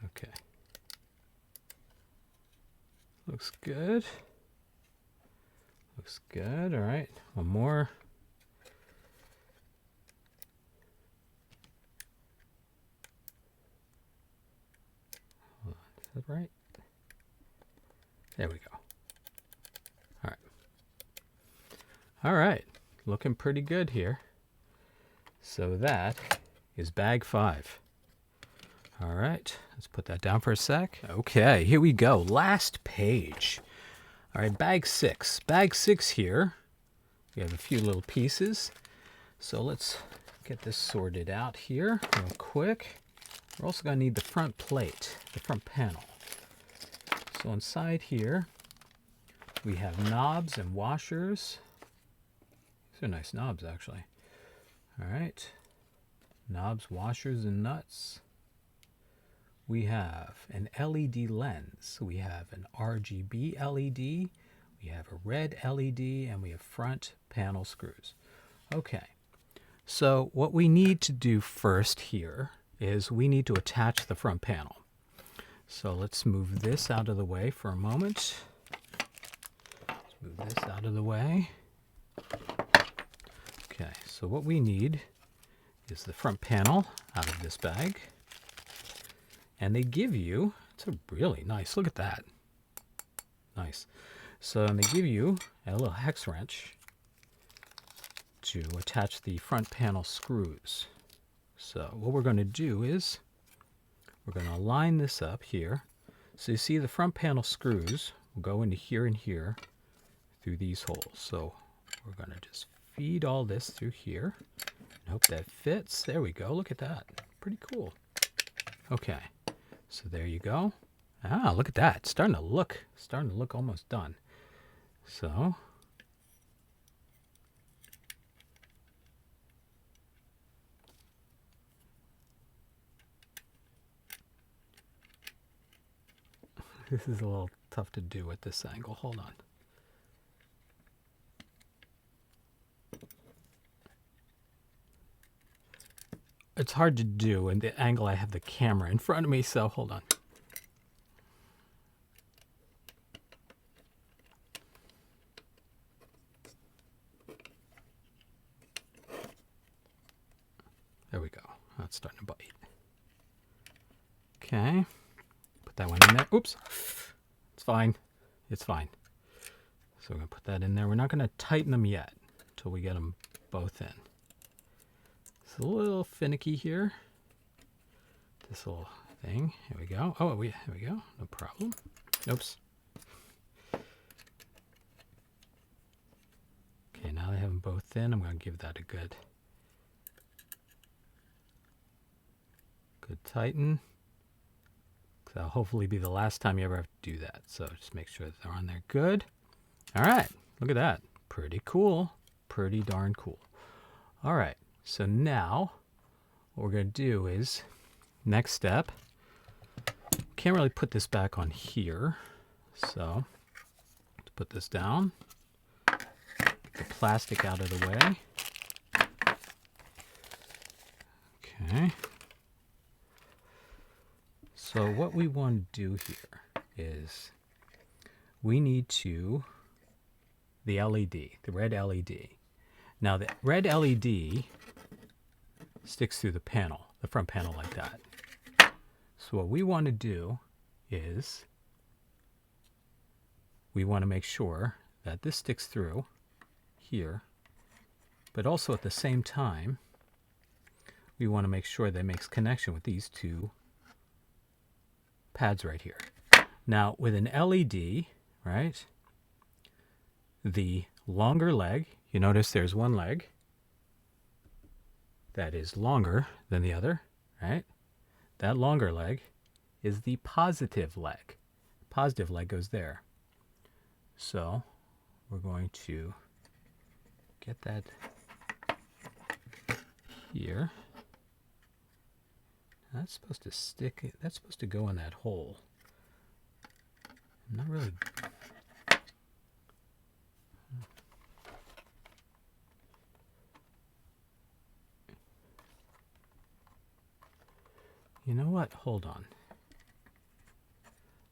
S1: Okay. Looks good. Looks good. All right. One more. Hold on. Is that right? There we go. All right. All right. Looking pretty good here. So that is bag 5. All right. Let's put that down for a sec. Okay. Here we go. Last page. All right. Bag 6. Bag 6 here. We have a few little pieces. So let's get this sorted out here real quick. We're also going to need the front plate, the front panel. So inside here, we have knobs and washers. These are nice knobs, actually. All right. Knobs, washers, and nuts. We have an LED lens. We have an RGB LED. We have a red LED, and we have front panel screws. Okay. So what we need to do first here is we need to attach the front panel. So let's move this out of the way for a moment. Let's move this out of the way. Okay, so what we need is the front panel out of this bag. And they give you, it's a really nice, look at that. Nice. So they give you a little hex wrench to attach the front panel screws. So what we're going to do is we're going to line this up here. So you see the front panel screws will go into here and here through these holes. So we're going to just feed all this through here and hope that fits. There we go. Look at that. Pretty cool. Okay. So there you go. Ah, look at that. It's starting to look almost done. So this is a little tough to do at this angle. Hold on. It's hard to do in the angle I have the camera in front of me, so hold on. There we go. That's starting to bite. Okay. Put that one in there. Oops. It's fine. It's fine. So we're going to put that in there. We're not going to tighten them yet until we get them both in. It's a little finicky here. This little thing. Here we go. Oh, here we go. No problem. Oops. Okay, now I have them both in. I'm going to give that a good tighten. That'll hopefully be the last time you ever have to do that. So just make sure that they're on there good. All right. Look at that. Pretty cool. Pretty darn cool. All right. So now what we're going to do is, next step, can't really put this back on here. So let's put this down. Get the plastic out of the way. Okay. So what we want to do here is we need the LED, the red LED. Now the red LED sticks through the panel, the front panel like that. So what we want to do is we want to make sure that this sticks through here, but also at the same time we want to make sure that it makes connection with these two pads right here. Now with an LED, right? The longer leg, you notice there's one leg that is longer than the other, right? That longer leg is the positive leg. Positive leg goes there. So we're going to get that here. That's supposed to stick, that's supposed to go in that hole. I'm not really. You know what? Hold on.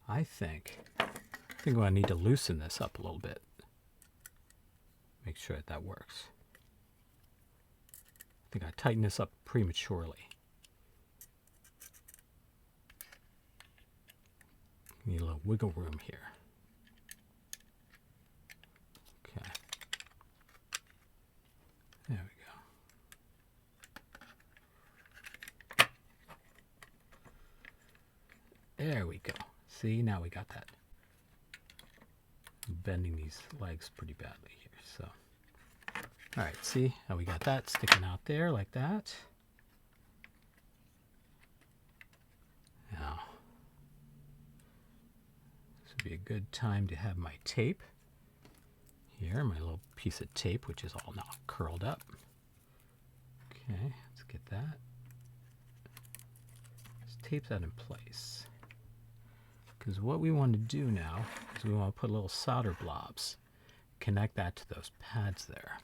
S1: I think I need to loosen this up a little bit. Make sure that works. I think I tightened this up prematurely. Need a little wiggle room here. Okay. There we go. There we go. See, now we got that. I'm bending these legs pretty badly here, so. All right, see how we got that sticking out there like that. Now, this would be a good time to have my tape here, my little piece of tape, which is all now curled up. Okay, let's get that. Let's tape that in place. Because what we want to do now is we want to put little solder blobs, connect that to those pads there.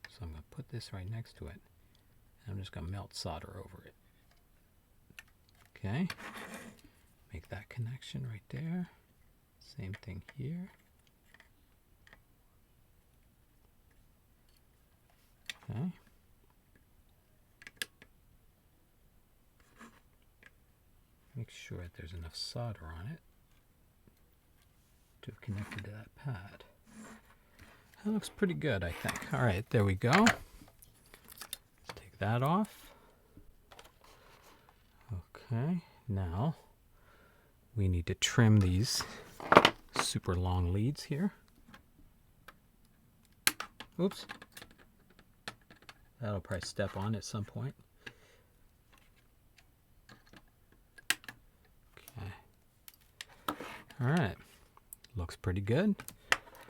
S1: So I'm going to put this right next to it, and I'm just going to melt solder over it. Okay, make that connection right there. Same thing here. Okay. Make sure that there's enough solder on it to have connected to that pad. That looks pretty good, I think. All right, there we go. Let's take that off. Okay, now we need to trim these super long leads here. Oops. That'll probably step on at some point. All right, looks pretty good.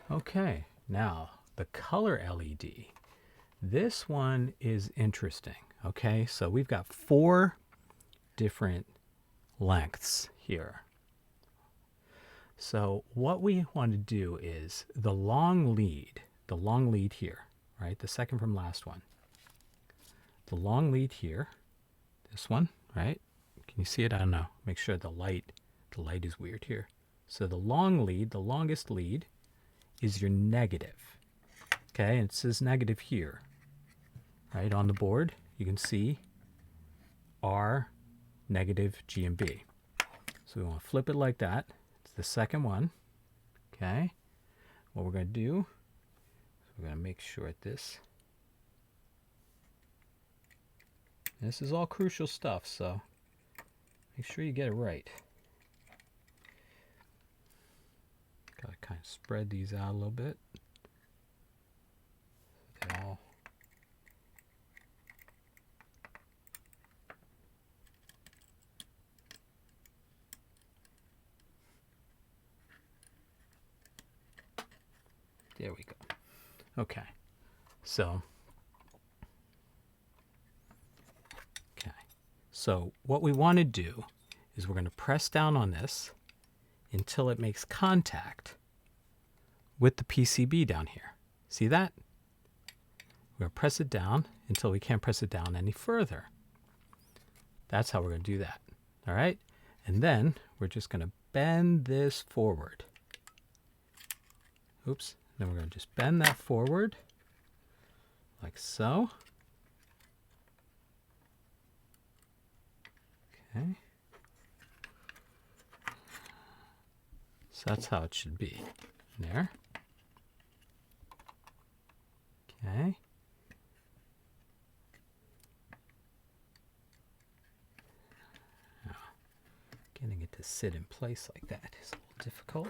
S1: Okay, now the color LED. This one is interesting. Okay, so we've got 4 different lengths here. So what we want to do is the long lead here, right? The second from last one. The long lead here, this one, right? Can you see it? I don't know. Make sure the light is weird here. So the long lead, the longest lead, is your negative. Okay, and it says negative here. Right on the board, you can see R, negative, G, and B. So we want to flip it like that. It's the second one. Okay, what we're going to do is we're going to make sure this is all crucial stuff, so make sure you get it right. Gotta kind of spread these out a little bit. They all there we go. Okay. So what we want to do is we're going to press down on this until it makes contact with the PCB down here. See that? We're going to press it down until we can't press it down any further. That's how we're going to do that. All right? And then we're just going to bend this forward. Oops. Then we're going to just bend that forward like so. Okay. So that's how it should be. There. Okay. Now, to sit in place like that. It's a little difficult.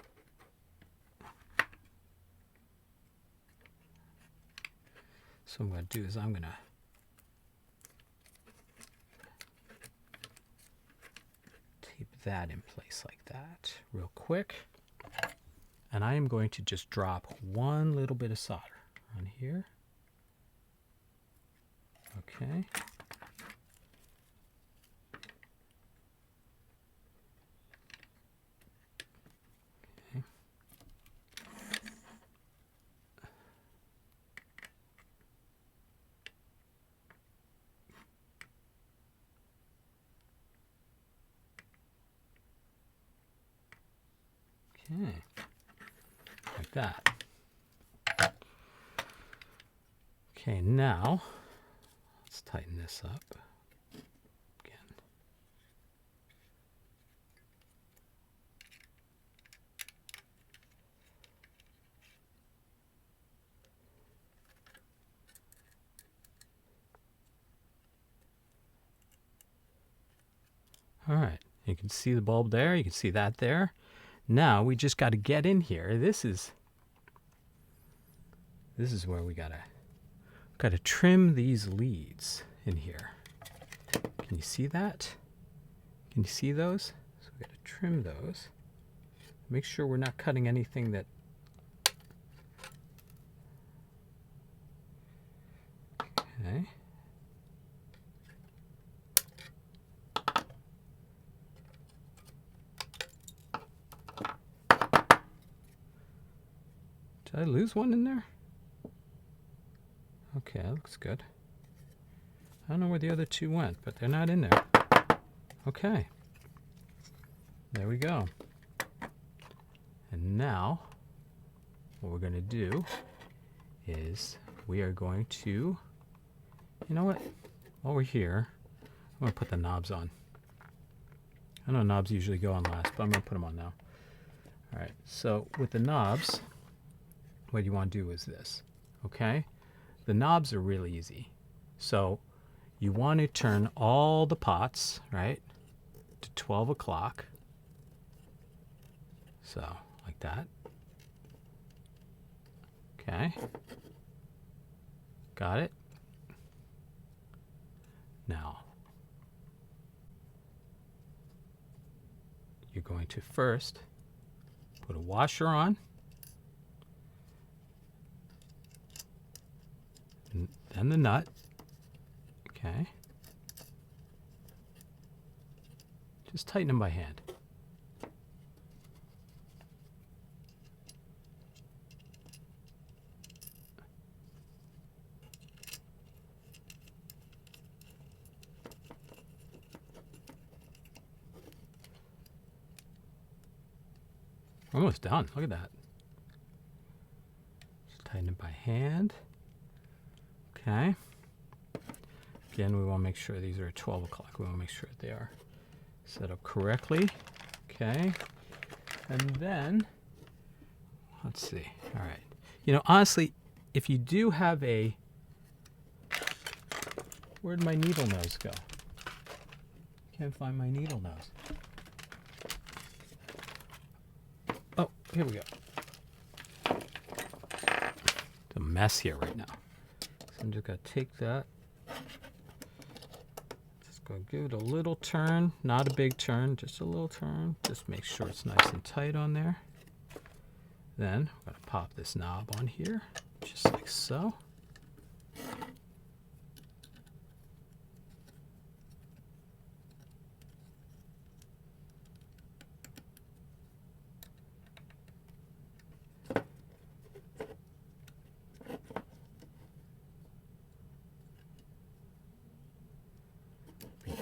S1: So what I'm going to do is I'm going to tape that in place like that real quick. And I am going to just drop one little bit of solder on here. Okay. Okay, like that. Okay, now let's tighten this up again. All right, you can see the bulb there, you can see that there. Now we just got to get in here. This is where we gotta trim these leads in here. Can you see that? Can you see those? So we gotta trim those. Make sure we're not cutting anything that. Okay. Did I lose one in there? Okay, that looks good. I don't know where the other two went, but they're not in there. Okay. There we go. And now, what we're going to do is we are going to, you know what? While we're here, I'm going to put the knobs on. I know knobs usually go on last, but I'm going to put them on now. All right, so with the knobs, what you want to do is this, okay? The knobs are really easy. So you want to turn all the pots, right, to 12 o'clock. So, like that. Okay. Got it? Now, you're going to first put a washer on. And the nut. Okay. Just tighten them by hand. Almost done. Look at that. Just tighten it by hand. Okay. Again, we want to make sure these are at 12 o'clock. We want to make sure they are set up correctly. Okay. And then, let's see. All right. You know, honestly, if you do have a, where'd my needle nose go? Can't find my needle nose. Oh, here we go. It's a mess here right now. So I'm just going to take that. Just going to give it a little turn. Not a big turn, just a little turn. Just make sure it's nice and tight on there. Then I'm going to pop this knob on here, just like so.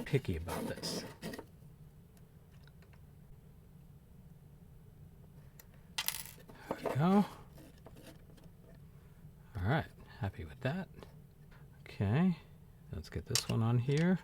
S1: Picky about this. There we go. All right, happy with that. Okay, let's get this one on here.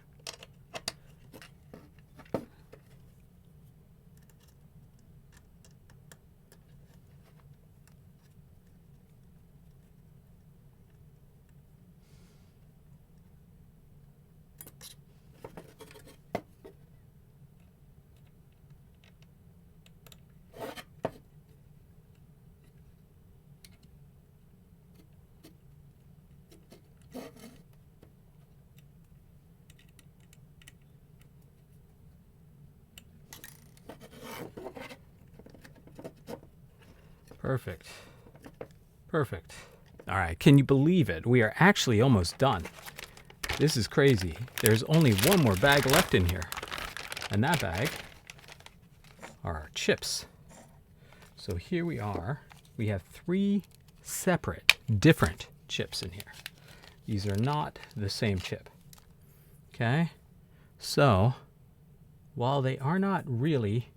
S1: Perfect. Perfect. All right, can you believe it? We are actually almost done. This is crazy. There's only one more bag left in here. And that bag are our chips. So here we are. We have 3 separate, different chips in here. These are not the same chip. Okay? So, while they are not really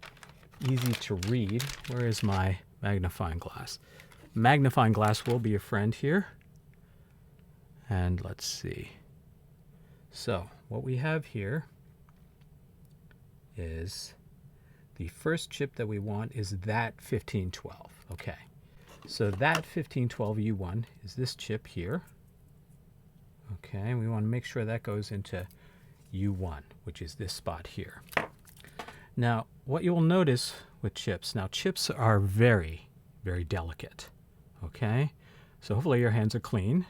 S1: easy to read, where is my magnifying glass? Magnifying glass will be a friend here. And let's see. So, what we have here is the first chip that we want is that 1512. Okay. So that 1512U1 is this chip here. Okay, we want to make sure that goes into U1, which is this spot here. Now, what you will notice with chips, now chips are very, very delicate. Okay, so hopefully your hands are clean.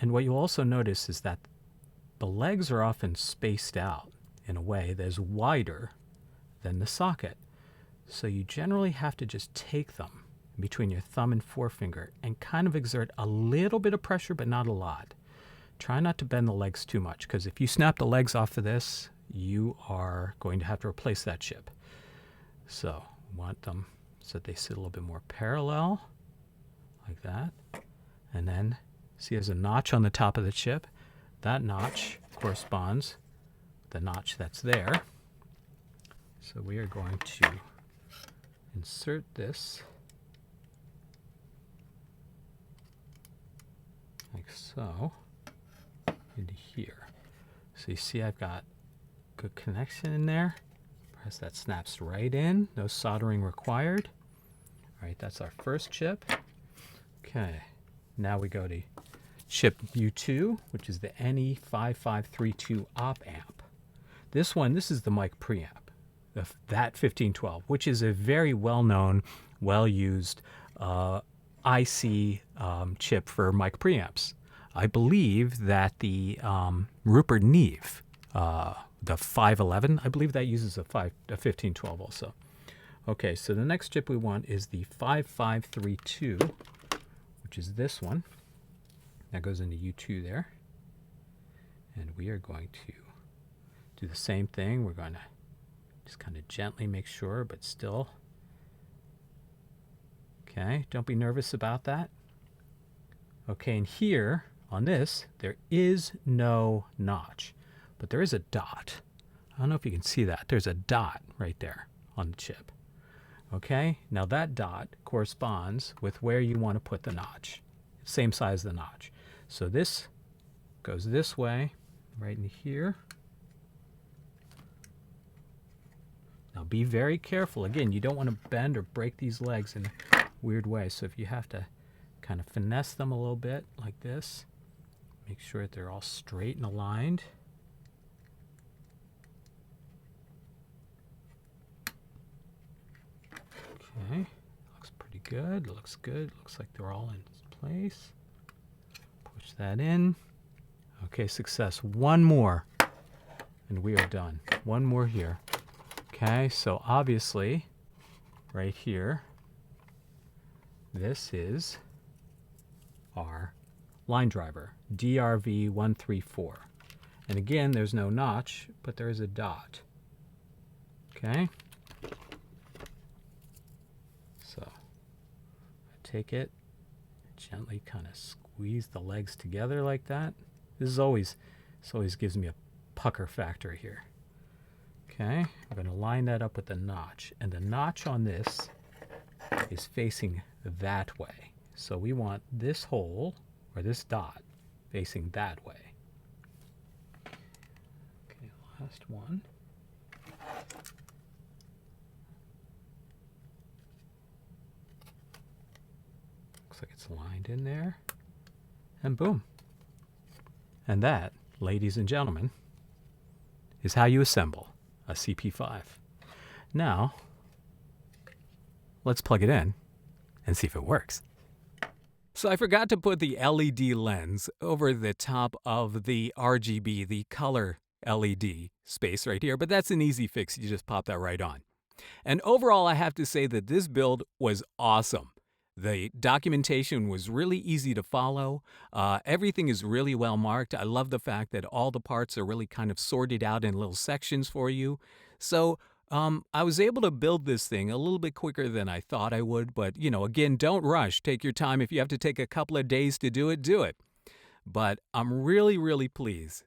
S1: And what you'll also notice is that the legs are often spaced out in a way that is wider than the socket. So you generally have to just take them between your thumb and forefinger and kind of exert a little bit of pressure, but not a lot. Try not to bend the legs too much, because if you snap the legs off of this, you are going to have to replace that chip. So want them so that they sit a little bit more parallel, like that. And then see there's a notch on the top of the chip. That notch corresponds with the notch that's there. So we are going to insert this like so into here. So you see I've got good connection in there. Press that, snaps right in. No soldering required. All right, that's our first chip. Okay, now we go to chip U2, which is the NE5532 op amp. This one, this is the mic preamp, that 1512, which is a very well-known, well-used IC chip for mic preamps. I believe that the Rupert Neve, the 511, I believe that uses a 1512 also. Okay, so the next chip we want is the 5532, which is this one. That goes into U2 there. And we are going to do the same thing. We're going to just kind of gently make sure, but still. Okay, don't be nervous about that. Okay, and here on this, there is no notch, but there is a dot. I don't know if you can see that. There's a dot right there on the chip. Okay, now that dot corresponds with where you want to put the notch. Same size as the notch. So this goes this way, right in here. Now be very careful. Again, you don't want to bend or break these legs in a weird way. So if you have to kind of finesse them a little bit like this, make sure that they're all straight and aligned. Okay, looks pretty good. Looks good. Looks like they're all in place. Push that in. Okay, success. One more, and we are done. One more here. Okay, so obviously, right here, this is our line driver, DRV134. And again, there's no notch, but there is a dot. Okay? So, I take it, gently kind of squeeze the legs together like that. This always gives me a pucker factor here. Okay, I'm going to line that up with the notch. And the notch on this is facing that way. So we want this hole, or this dot, facing that way. Okay, last one. Looks like it's lined in there. And boom. And that, ladies and gentlemen, is how you assemble a CP5. Now, let's plug it in and see if it works. So I forgot to put the LED lens over the top of the RGB, the color LED space right here, but that's an easy fix. You just pop that right on. And overall, I have to say that this build was awesome. The documentation was really easy to follow. Everything is really well marked. I love the fact that all the parts are really kind of sorted out in little sections for you. So I was able to build this thing a little bit quicker than I thought I would. But, again, don't rush. Take your time. If you have to take a couple of days to do it, do it. But I'm really, really pleased.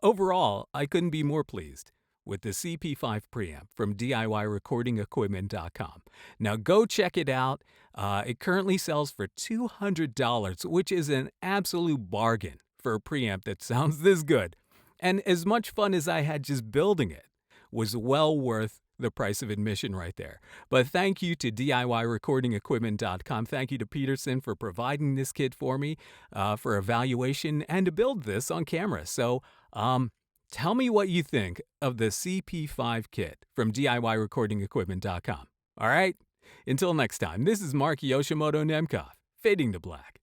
S1: Overall, I couldn't be more pleased with the CP5 preamp from DIYRecordingEquipment.com. Now go check it out. It currently sells for $200, which is an absolute bargain for a preamp that sounds this good. And as much fun as I had just building it was well worth the price of admission right there. But thank you to DIYRecordingEquipment.com. Thank you to Peterson for providing this kit for me for evaluation and to build this on camera. So tell me what you think of the CP5 kit from DIYRecordingEquipment.com. All right? Until next time, this is Mark Yoshimoto Nemkov, fading to black.